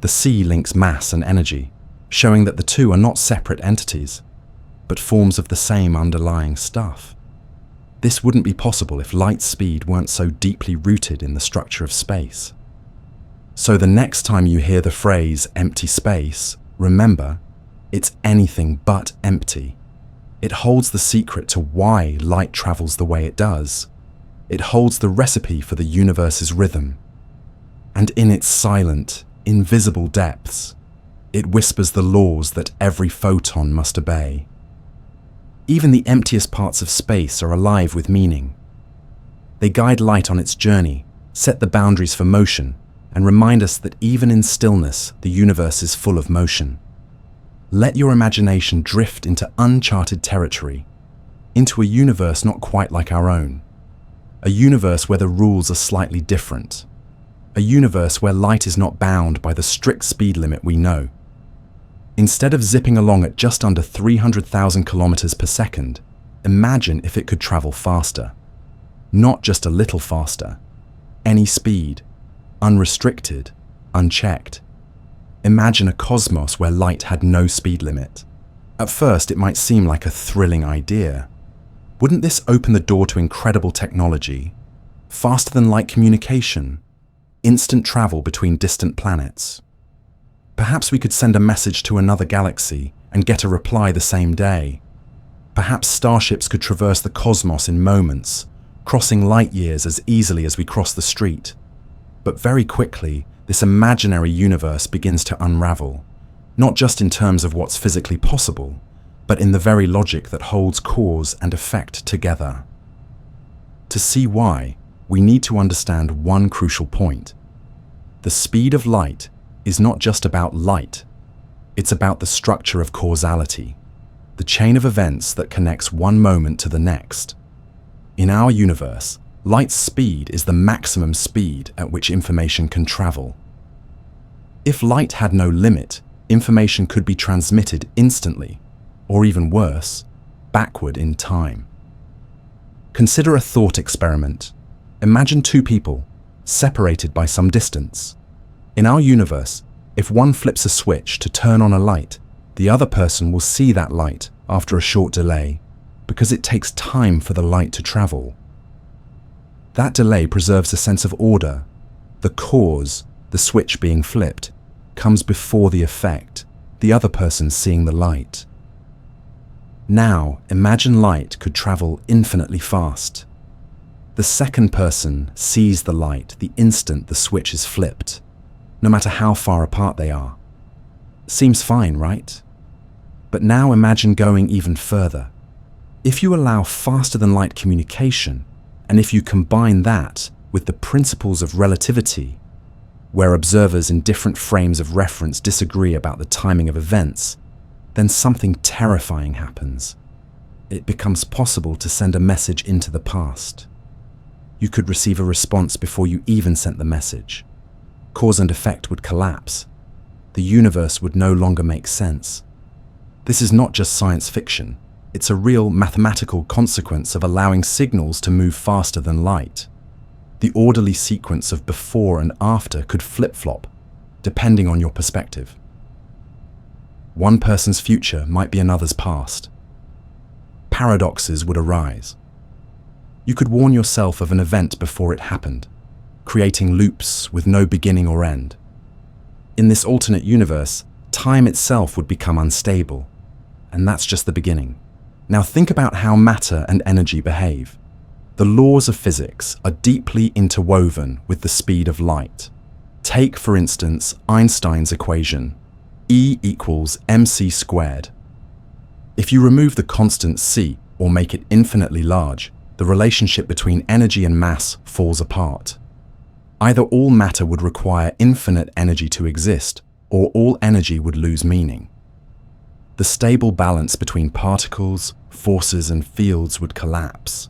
the c links mass and energy, showing that the two are not separate entities, but forms of the same underlying stuff. This wouldn't be possible if light's speed weren't so deeply rooted in the structure of space. So the next time you hear the phrase empty space, remember, it's anything but empty. It holds the secret to why light travels the way it does. It holds the recipe for the universe's rhythm. And in its silent, invisible depths, it whispers the laws that every photon must obey. Even the emptiest parts of space are alive with meaning. They guide light on its journey, set the boundaries for motion, and remind us that even in stillness, the universe is full of motion. Let your imagination drift into uncharted territory, into a universe not quite like our own. A universe where the rules are slightly different. A universe where light is not bound by the strict speed limit we know. Instead of zipping along at just under 300,000 kilometers per second, imagine if it could travel faster. Not just a little faster. Any speed. Unrestricted, unchecked. Imagine a cosmos where light had no speed limit. At first, it might seem like a thrilling idea. Wouldn't this open the door to incredible technology? Faster than light communication, instant travel between distant planets. Perhaps we could send a message to another galaxy and get a reply the same day. Perhaps starships could traverse the cosmos in moments, crossing light years as easily as we cross the street. But very quickly, this imaginary universe begins to unravel, not just in terms of what's physically possible, but in the very logic that holds cause and effect together. To see why, we need to understand one crucial point. The speed of light is not just about light, it's about the structure of causality, the chain of events that connects one moment to the next. In our universe, light's speed is the maximum speed at which information can travel. If light had no limit, information could be transmitted instantly, or even worse, backward in time. Consider a thought experiment. Imagine two people, separated by some distance. In our universe, if one flips a switch to turn on a light, the other person will see that light after a short delay, because it takes time for the light to travel. That delay preserves a sense of order. The cause, the switch being flipped, comes before the effect, the other person seeing the light. Now, imagine light could travel infinitely fast. The second person sees the light the instant the switch is flipped, no matter how far apart they are. Seems fine, right? But now imagine going even further. If you allow faster than light communication, And if you combine that with the principles of relativity, where observers in different frames of reference disagree about the timing of events, then something terrifying happens. It becomes possible to send a message into the past. You could receive a response before you even sent the message. Cause and effect would collapse. The universe would no longer make sense. This is not just science fiction. It's a real mathematical consequence of allowing signals to move faster than light. The orderly sequence of before and after could flip-flop, depending on your perspective. One person's future might be another's past. Paradoxes would arise. You could warn yourself of an event before it happened, creating loops with no beginning or end. In this alternate universe, time itself would become unstable, and that's just the beginning. Now think about how matter and energy behave. The laws of physics are deeply interwoven with the speed of light. Take, for instance, Einstein's equation, E equals mc squared. If you remove the constant c, or make it infinitely large, the relationship between energy and mass falls apart. Either all matter would require infinite energy to exist, or all energy would lose meaning. The stable balance between particles, forces, and fields would collapse.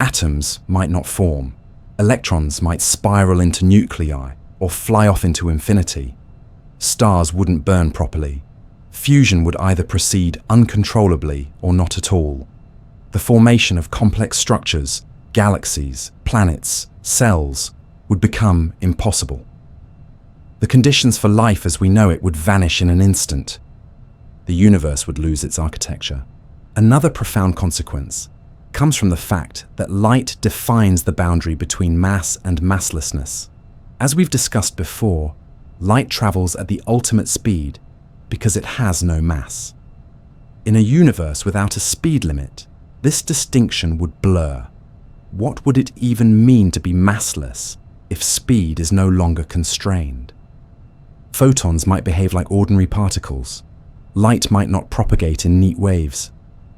Atoms might not form. Electrons might spiral into nuclei or fly off into infinity. Stars wouldn't burn properly. Fusion would either proceed uncontrollably or not at all. The formation of complex structures, galaxies, planets, cells, would become impossible. The conditions for life as we know it would vanish in an instant. The universe would lose its architecture. Another profound consequence comes from the fact that light defines the boundary between mass and masslessness. As we've discussed before, light travels at the ultimate speed because it has no mass. In a universe without a speed limit, this distinction would blur. What would it even mean to be massless if speed is no longer constrained? Photons might behave like ordinary particles. Light might not propagate in neat waves.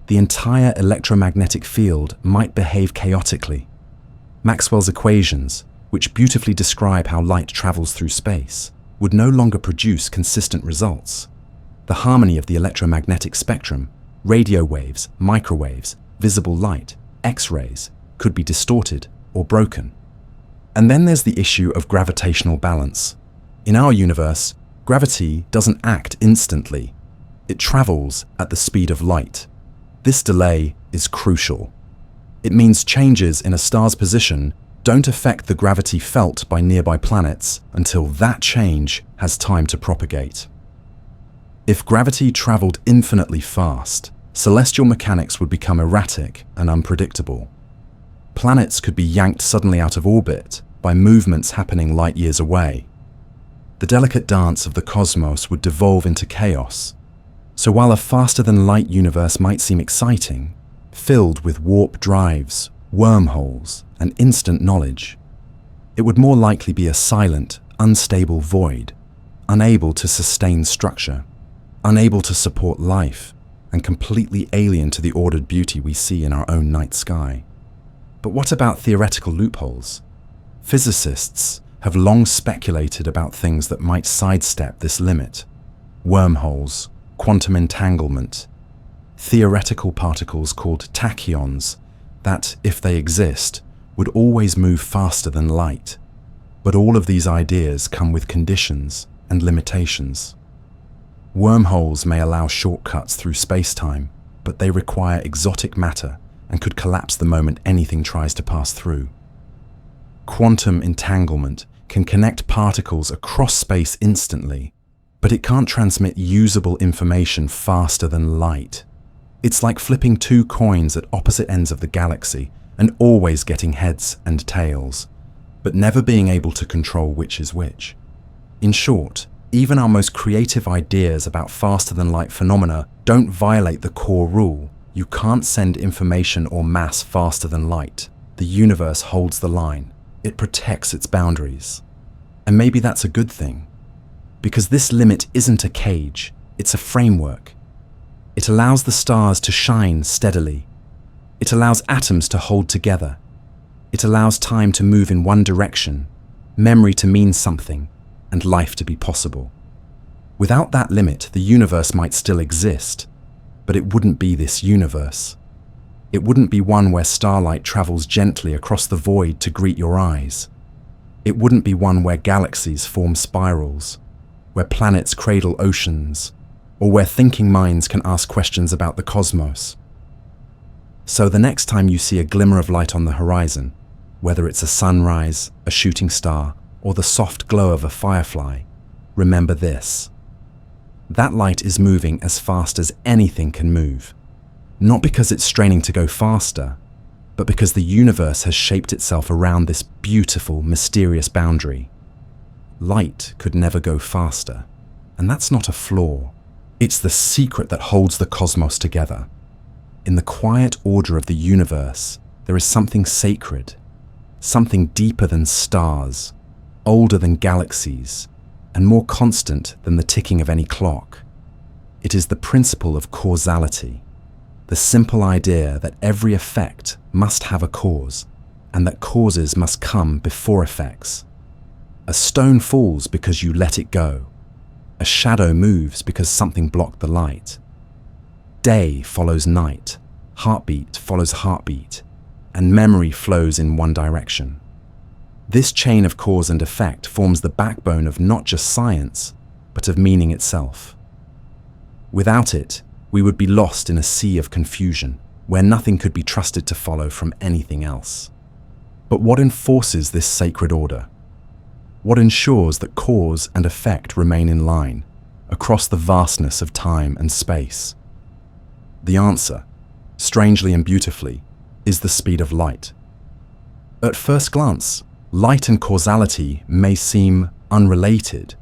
The entire electromagnetic field might behave chaotically. Maxwell's equations, which beautifully describe how light travels through space, would no longer produce consistent results. The harmony of the electromagnetic spectrum, radio waves, microwaves, visible light, X-rays, could be distorted or broken. And then there's the issue of gravitational balance. In our universe, gravity doesn't act instantly. It travels at the speed of light. This delay is crucial. It means changes in a star's position don't affect the gravity felt by nearby planets until that change has time to propagate. If gravity traveled infinitely fast, celestial mechanics would become erratic and unpredictable. Planets could be yanked suddenly out of orbit by movements happening light years away. The delicate dance of the cosmos would devolve into chaos. So while a faster-than-light universe might seem exciting, filled with warp drives, wormholes, and instant knowledge, it would more likely be a silent, unstable void, unable to sustain structure, unable to support life, and completely alien to the ordered beauty we see in our own night sky. But what about theoretical loopholes? Physicists have long speculated about things that might sidestep this limit. Wormholes, quantum entanglement, theoretical particles called tachyons that, if they exist, would always move faster than light. But all of these ideas come with conditions and limitations. Wormholes may allow shortcuts through space-time, but they require exotic matter and could collapse the moment anything tries to pass through. Quantum entanglement can connect particles across space instantly, but it can't transmit usable information faster than light. It's like flipping two coins at opposite ends of the galaxy and always getting heads and tails, but never being able to control which is which. In short, even our most creative ideas about faster-than-light phenomena don't violate the core rule. You can't send information or mass faster than light. The universe holds the line. It protects its boundaries. And maybe that's a good thing, because this limit isn't a cage, it's a framework. It allows the stars to shine steadily. It allows atoms to hold together. It allows time to move in one direction, memory to mean something, and life to be possible. Without that limit, the universe might still exist, but it wouldn't be this universe. It wouldn't be one where starlight travels gently across the void to greet your eyes. It wouldn't be one where galaxies form spirals, where planets cradle oceans, or where thinking minds can ask questions about the cosmos. So the next time you see a glimmer of light on the horizon, whether it's a sunrise, a shooting star, or the soft glow of a firefly, remember this. That light is moving as fast as anything can move. Not because it's straining to go faster, but because the universe has shaped itself around this beautiful, mysterious boundary. Light could never go faster, and that's not a flaw. It's the secret that holds the cosmos together. In the quiet order of the universe, there is something sacred, something deeper than stars, older than galaxies, and more constant than the ticking of any clock. It is the principle of causality, the simple idea that every effect must have a cause, and that causes must come before effects. A stone falls because you let it go. A shadow moves because something blocked the light. Day follows night, heartbeat follows heartbeat, and memory flows in one direction. This chain of cause and effect forms the backbone of not just science, but of meaning itself. Without it, we would be lost in a sea of confusion, where nothing could be trusted to follow from anything else. But what enforces this sacred order? What ensures that cause and effect remain in line, across the vastness of time and space? The answer, strangely and beautifully, is the speed of light. At first glance, light and causality may seem unrelated.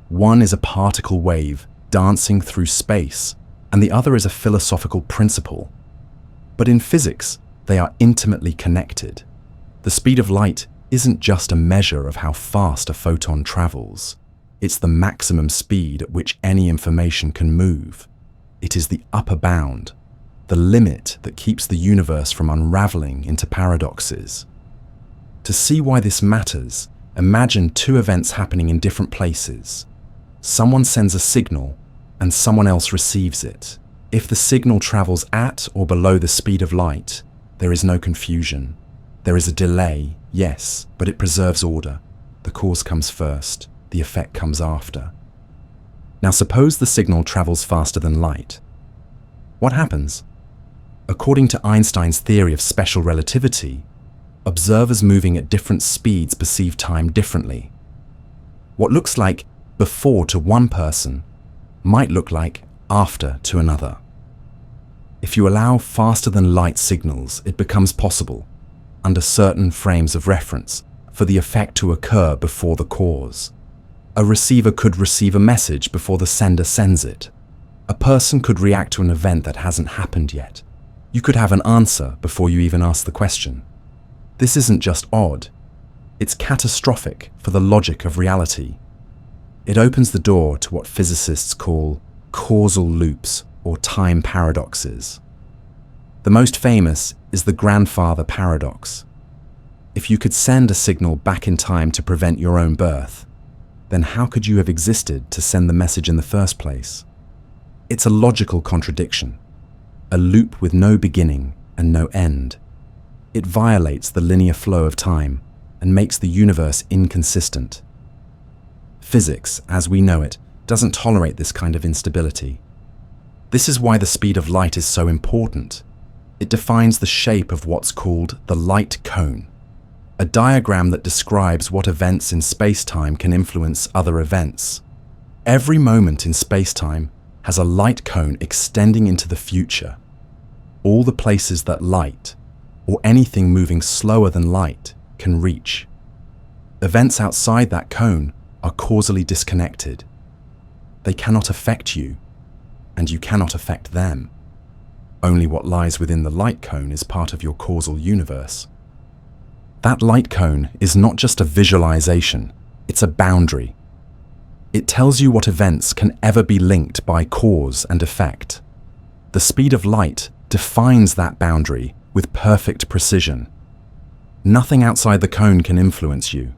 One is a particle wave dancing through space, and the other is a philosophical principle. But in physics, they are intimately connected. The speed of light isn't just a measure of how fast a photon travels. It's the maximum speed at which any information can move. It is the upper bound, the limit that keeps the universe from unraveling into paradoxes. To see why this matters, imagine two events happening in different places. Someone sends a signal, and someone else receives it. If the signal travels at or below the speed of light, there is no confusion. There is a delay, yes, but it preserves order. The cause comes first, the effect comes after. Now suppose the signal travels faster than light. What happens? According to Einstein's theory of special relativity, observers moving at different speeds perceive time differently. What looks like before to one person might look like after to another. If you allow faster than light signals, it becomes possible, under certain frames of reference, for the effect to occur before the cause. A receiver could receive a message before the sender sends it. A person could react to an event that hasn't happened yet. You could have an answer before you even ask the question. This isn't just odd, it's catastrophic for the logic of reality. It opens the door to what physicists call causal loops or time paradoxes. The most famous is the grandfather paradox. If you could send a signal back in time to prevent your own birth, then how could you have existed to send the message in the first place? It's a logical contradiction, a loop with no beginning and no end. It violates the linear flow of time and makes the universe inconsistent. Physics, as we know it, doesn't tolerate this kind of instability. This is why the speed of light is so important. It defines the shape of what's called the light cone, a diagram that describes what events in space-time can influence other events. Every moment in space-time has a light cone extending into the future. All the places that light, or anything moving slower than light, can reach. Events outside that cone are causally disconnected. They cannot affect you, and you cannot affect them. Only what lies within the light cone is part of your causal universe. That light cone is not just a visualization, it's a boundary. It tells you what events can ever be linked by cause and effect. The speed of light defines that boundary with perfect precision. Nothing outside the cone can influence you.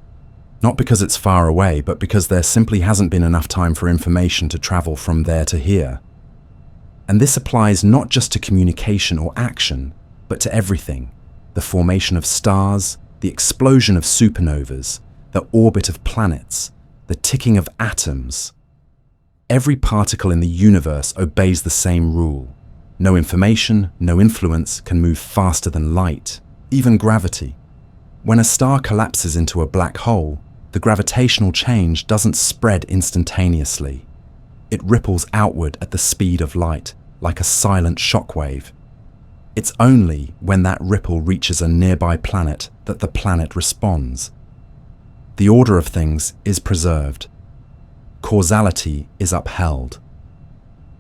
Not because it's far away, but because there simply hasn't been enough time for information to travel from there to here. And this applies not just to communication or action, but to everything. The formation of stars, the explosion of supernovas, the orbit of planets, the ticking of atoms. Every particle in the universe obeys the same rule. No information, no influence can move faster than light, even gravity. When a star collapses into a black hole, the gravitational change doesn't spread instantaneously. It ripples outward at the speed of light, like a silent shockwave. It's only when that ripple reaches a nearby planet that the planet responds. The order of things is preserved. Causality is upheld.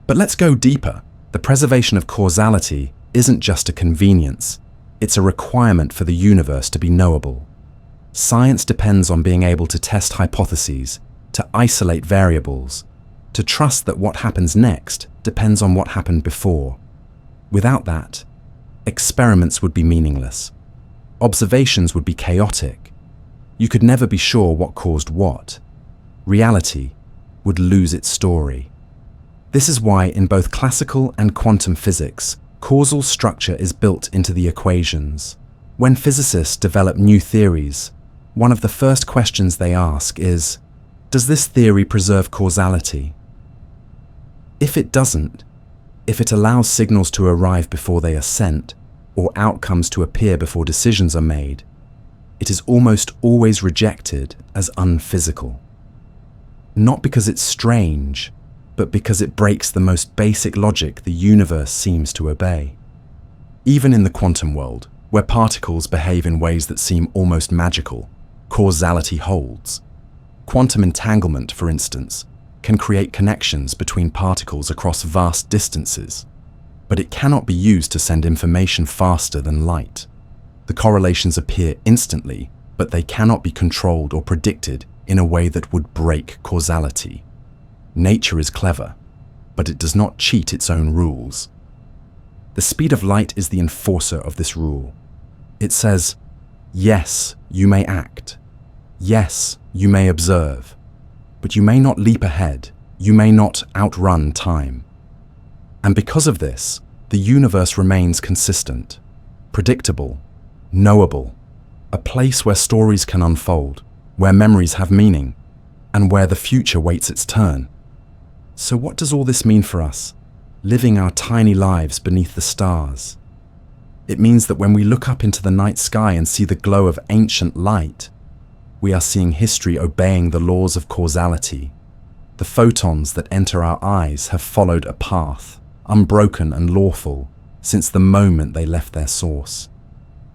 But let's go deeper. The preservation of causality isn't just a convenience. It's a requirement for the universe to be knowable. Science depends on being able to test hypotheses, to isolate variables, to trust that what happens next depends on what happened before. Without that, experiments would be meaningless. Observations would be chaotic. You could never be sure what caused what. Reality would lose its story. This is why in both classical and quantum physics, causal structure is built into the equations. When physicists develop new theories, one of the first questions they ask is, does this theory preserve causality? If it doesn't, if it allows signals to arrive before they are sent, or outcomes to appear before decisions are made, it is almost always rejected as unphysical. Not because it's strange, but because it breaks the most basic logic the universe seems to obey. Even in the quantum world, where particles behave in ways that seem almost magical, causality holds. Quantum entanglement, for instance, can create connections between particles across vast distances, but it cannot be used to send information faster than light. The correlations appear instantly, but they cannot be controlled or predicted in a way that would break causality. Nature is clever, but it does not cheat its own rules. The speed of light is the enforcer of this rule. It says, yes, you may act. Yes, you may observe. But you may not leap ahead. You may not outrun time. And because of this, the universe remains consistent, predictable, knowable, a place where stories can unfold, where memories have meaning, and where the future waits its turn. So what does all this mean for us, living our tiny lives beneath the stars? It means that when we look up into the night sky and see the glow of ancient light, we are seeing history obeying the laws of causality. The photons that enter our eyes have followed a path, unbroken and lawful, since the moment they left their source.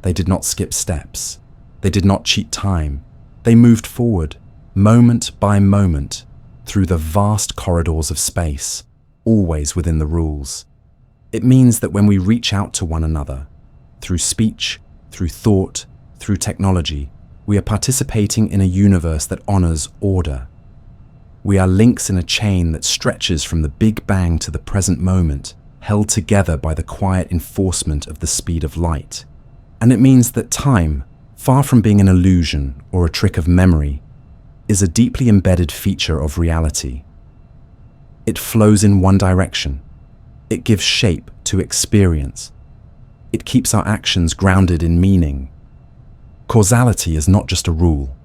They did not skip steps. They did not cheat time. They moved forward, moment by moment, through the vast corridors of space, always within the rules. It means that when we reach out to one another, through speech, through thought, through technology, we are participating in a universe that honors order. We are links in a chain that stretches from the Big Bang to the present moment, held together by the quiet enforcement of the speed of light. And it means that time, far from being an illusion or a trick of memory, is a deeply embedded feature of reality. It flows in one direction. It gives shape to experience. It keeps our actions grounded in meaning. Causality is not just a rule.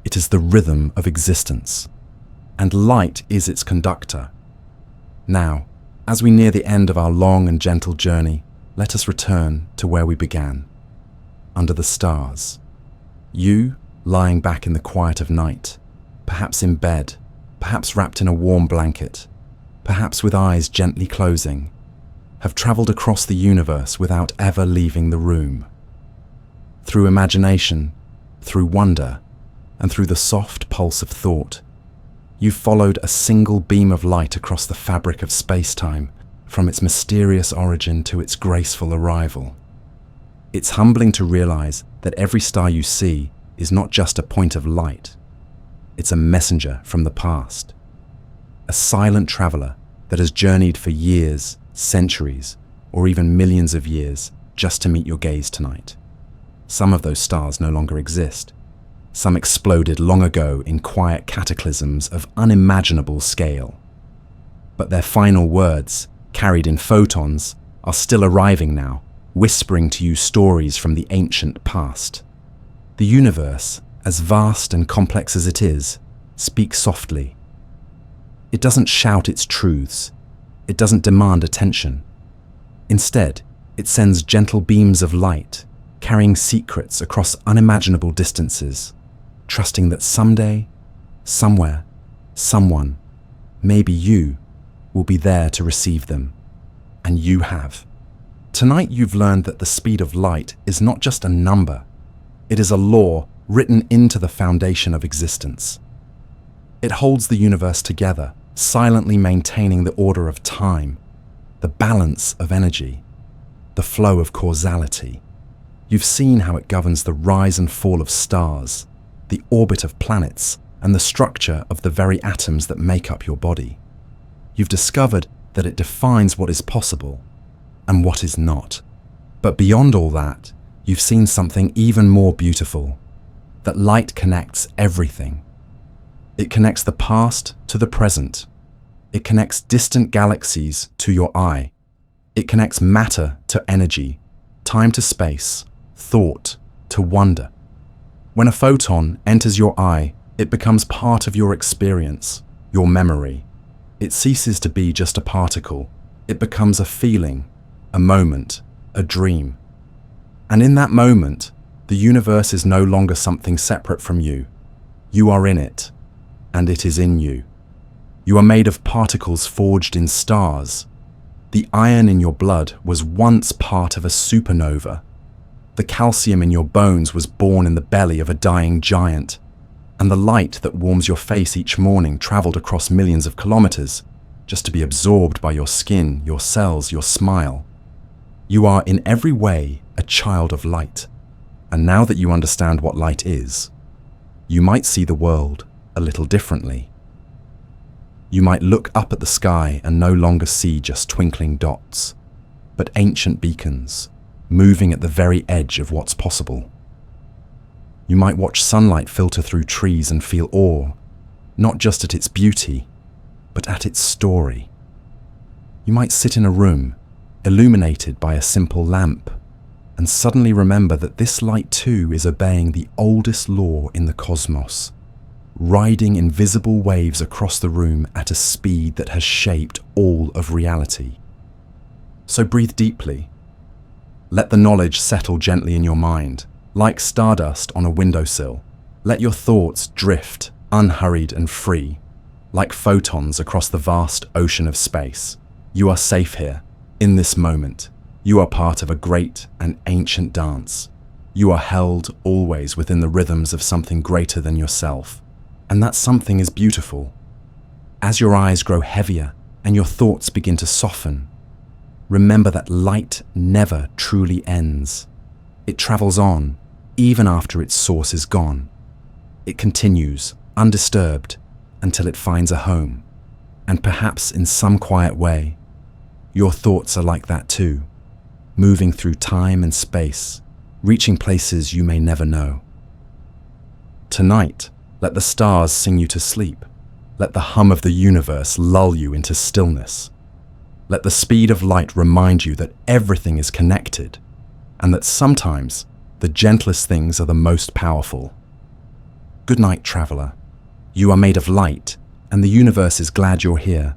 It is the rhythm of existence. And light is its conductor. Now, as we near the end of our long and gentle journey, let us return to where we began, under the stars. You, lying back in the quiet of night, perhaps in bed, perhaps wrapped in a warm blanket, perhaps with eyes gently closing, have traveled across the universe without ever leaving the room. Through imagination, through wonder, and through the soft pulse of thought, you followed a single beam of light across the fabric of space-time, from its mysterious origin to its graceful arrival. It's humbling to realize that every star you see is not just a point of light. It's a messenger from the past, a silent traveler that has journeyed for years, centuries, or even millions of years just to meet your gaze tonight. Some of those stars no longer exist. Some exploded long ago in quiet cataclysms of unimaginable scale. But their final words, carried in photons, are still arriving now, whispering to you stories from the ancient past. The universe, as vast and complex as it is, speaks softly. It doesn't shout its truths. It doesn't demand attention. Instead, it sends gentle beams of light, carrying secrets across unimaginable distances, trusting that someday, somewhere, someone, maybe you, will be there to receive them. And you have. Tonight you've learned that the speed of light is not just a number. It is a law written into the foundation of existence. It holds the universe together, silently maintaining the order of time, the balance of energy, the flow of causality. You've seen how it governs the rise and fall of stars, the orbit of planets, and the structure of the very atoms that make up your body. You've discovered that it defines what is possible and what is not. But beyond all that, you've seen something even more beautiful, that light connects everything. It connects the past to the present. It connects distant galaxies to your eye. It connects matter to energy, time to space, thought to wonder. When a photon enters your eye, it becomes part of your experience, your memory. It ceases to be just a particle. It becomes a feeling, a moment, a dream. And in that moment, the universe is no longer something separate from you. You are in it, and it is in you. You are made of particles forged in stars. The iron in your blood was once part of a supernova. The calcium in your bones was born in the belly of a dying giant. And the light that warms your face each morning traveled across millions of kilometers just to be absorbed by your skin, your cells, your smile. You are in every way a child of light. And now that you understand what light is, you might see the world a little differently. You might look up at the sky and no longer see just twinkling dots, but ancient beacons moving at the very edge of what's possible. You might watch sunlight filter through trees and feel awe, not just at its beauty, but at its story. You might sit in a room, illuminated by a simple lamp, and suddenly remember that this light too is obeying the oldest law in the cosmos, riding invisible waves across the room at a speed that has shaped all of reality. So breathe deeply. Let the knowledge settle gently in your mind. Like stardust on a windowsill, let your thoughts drift, unhurried and free, like photons across the vast ocean of space. You are safe here, in this moment. You are part of a great and ancient dance. You are held always within the rhythms of something greater than yourself. And that something is beautiful. As your eyes grow heavier and your thoughts begin to soften, remember that light never truly ends. It travels on, even after its source is gone. It continues, undisturbed, until it finds a home. And perhaps in some quiet way, your thoughts are like that too, moving through time and space, reaching places you may never know. Tonight, let the stars sing you to sleep. Let the hum of the universe lull you into stillness. Let the speed of light remind you that everything is connected, and that sometimes the gentlest things are the most powerful. Good night, traveler. You are made of light, and the universe is glad you're here.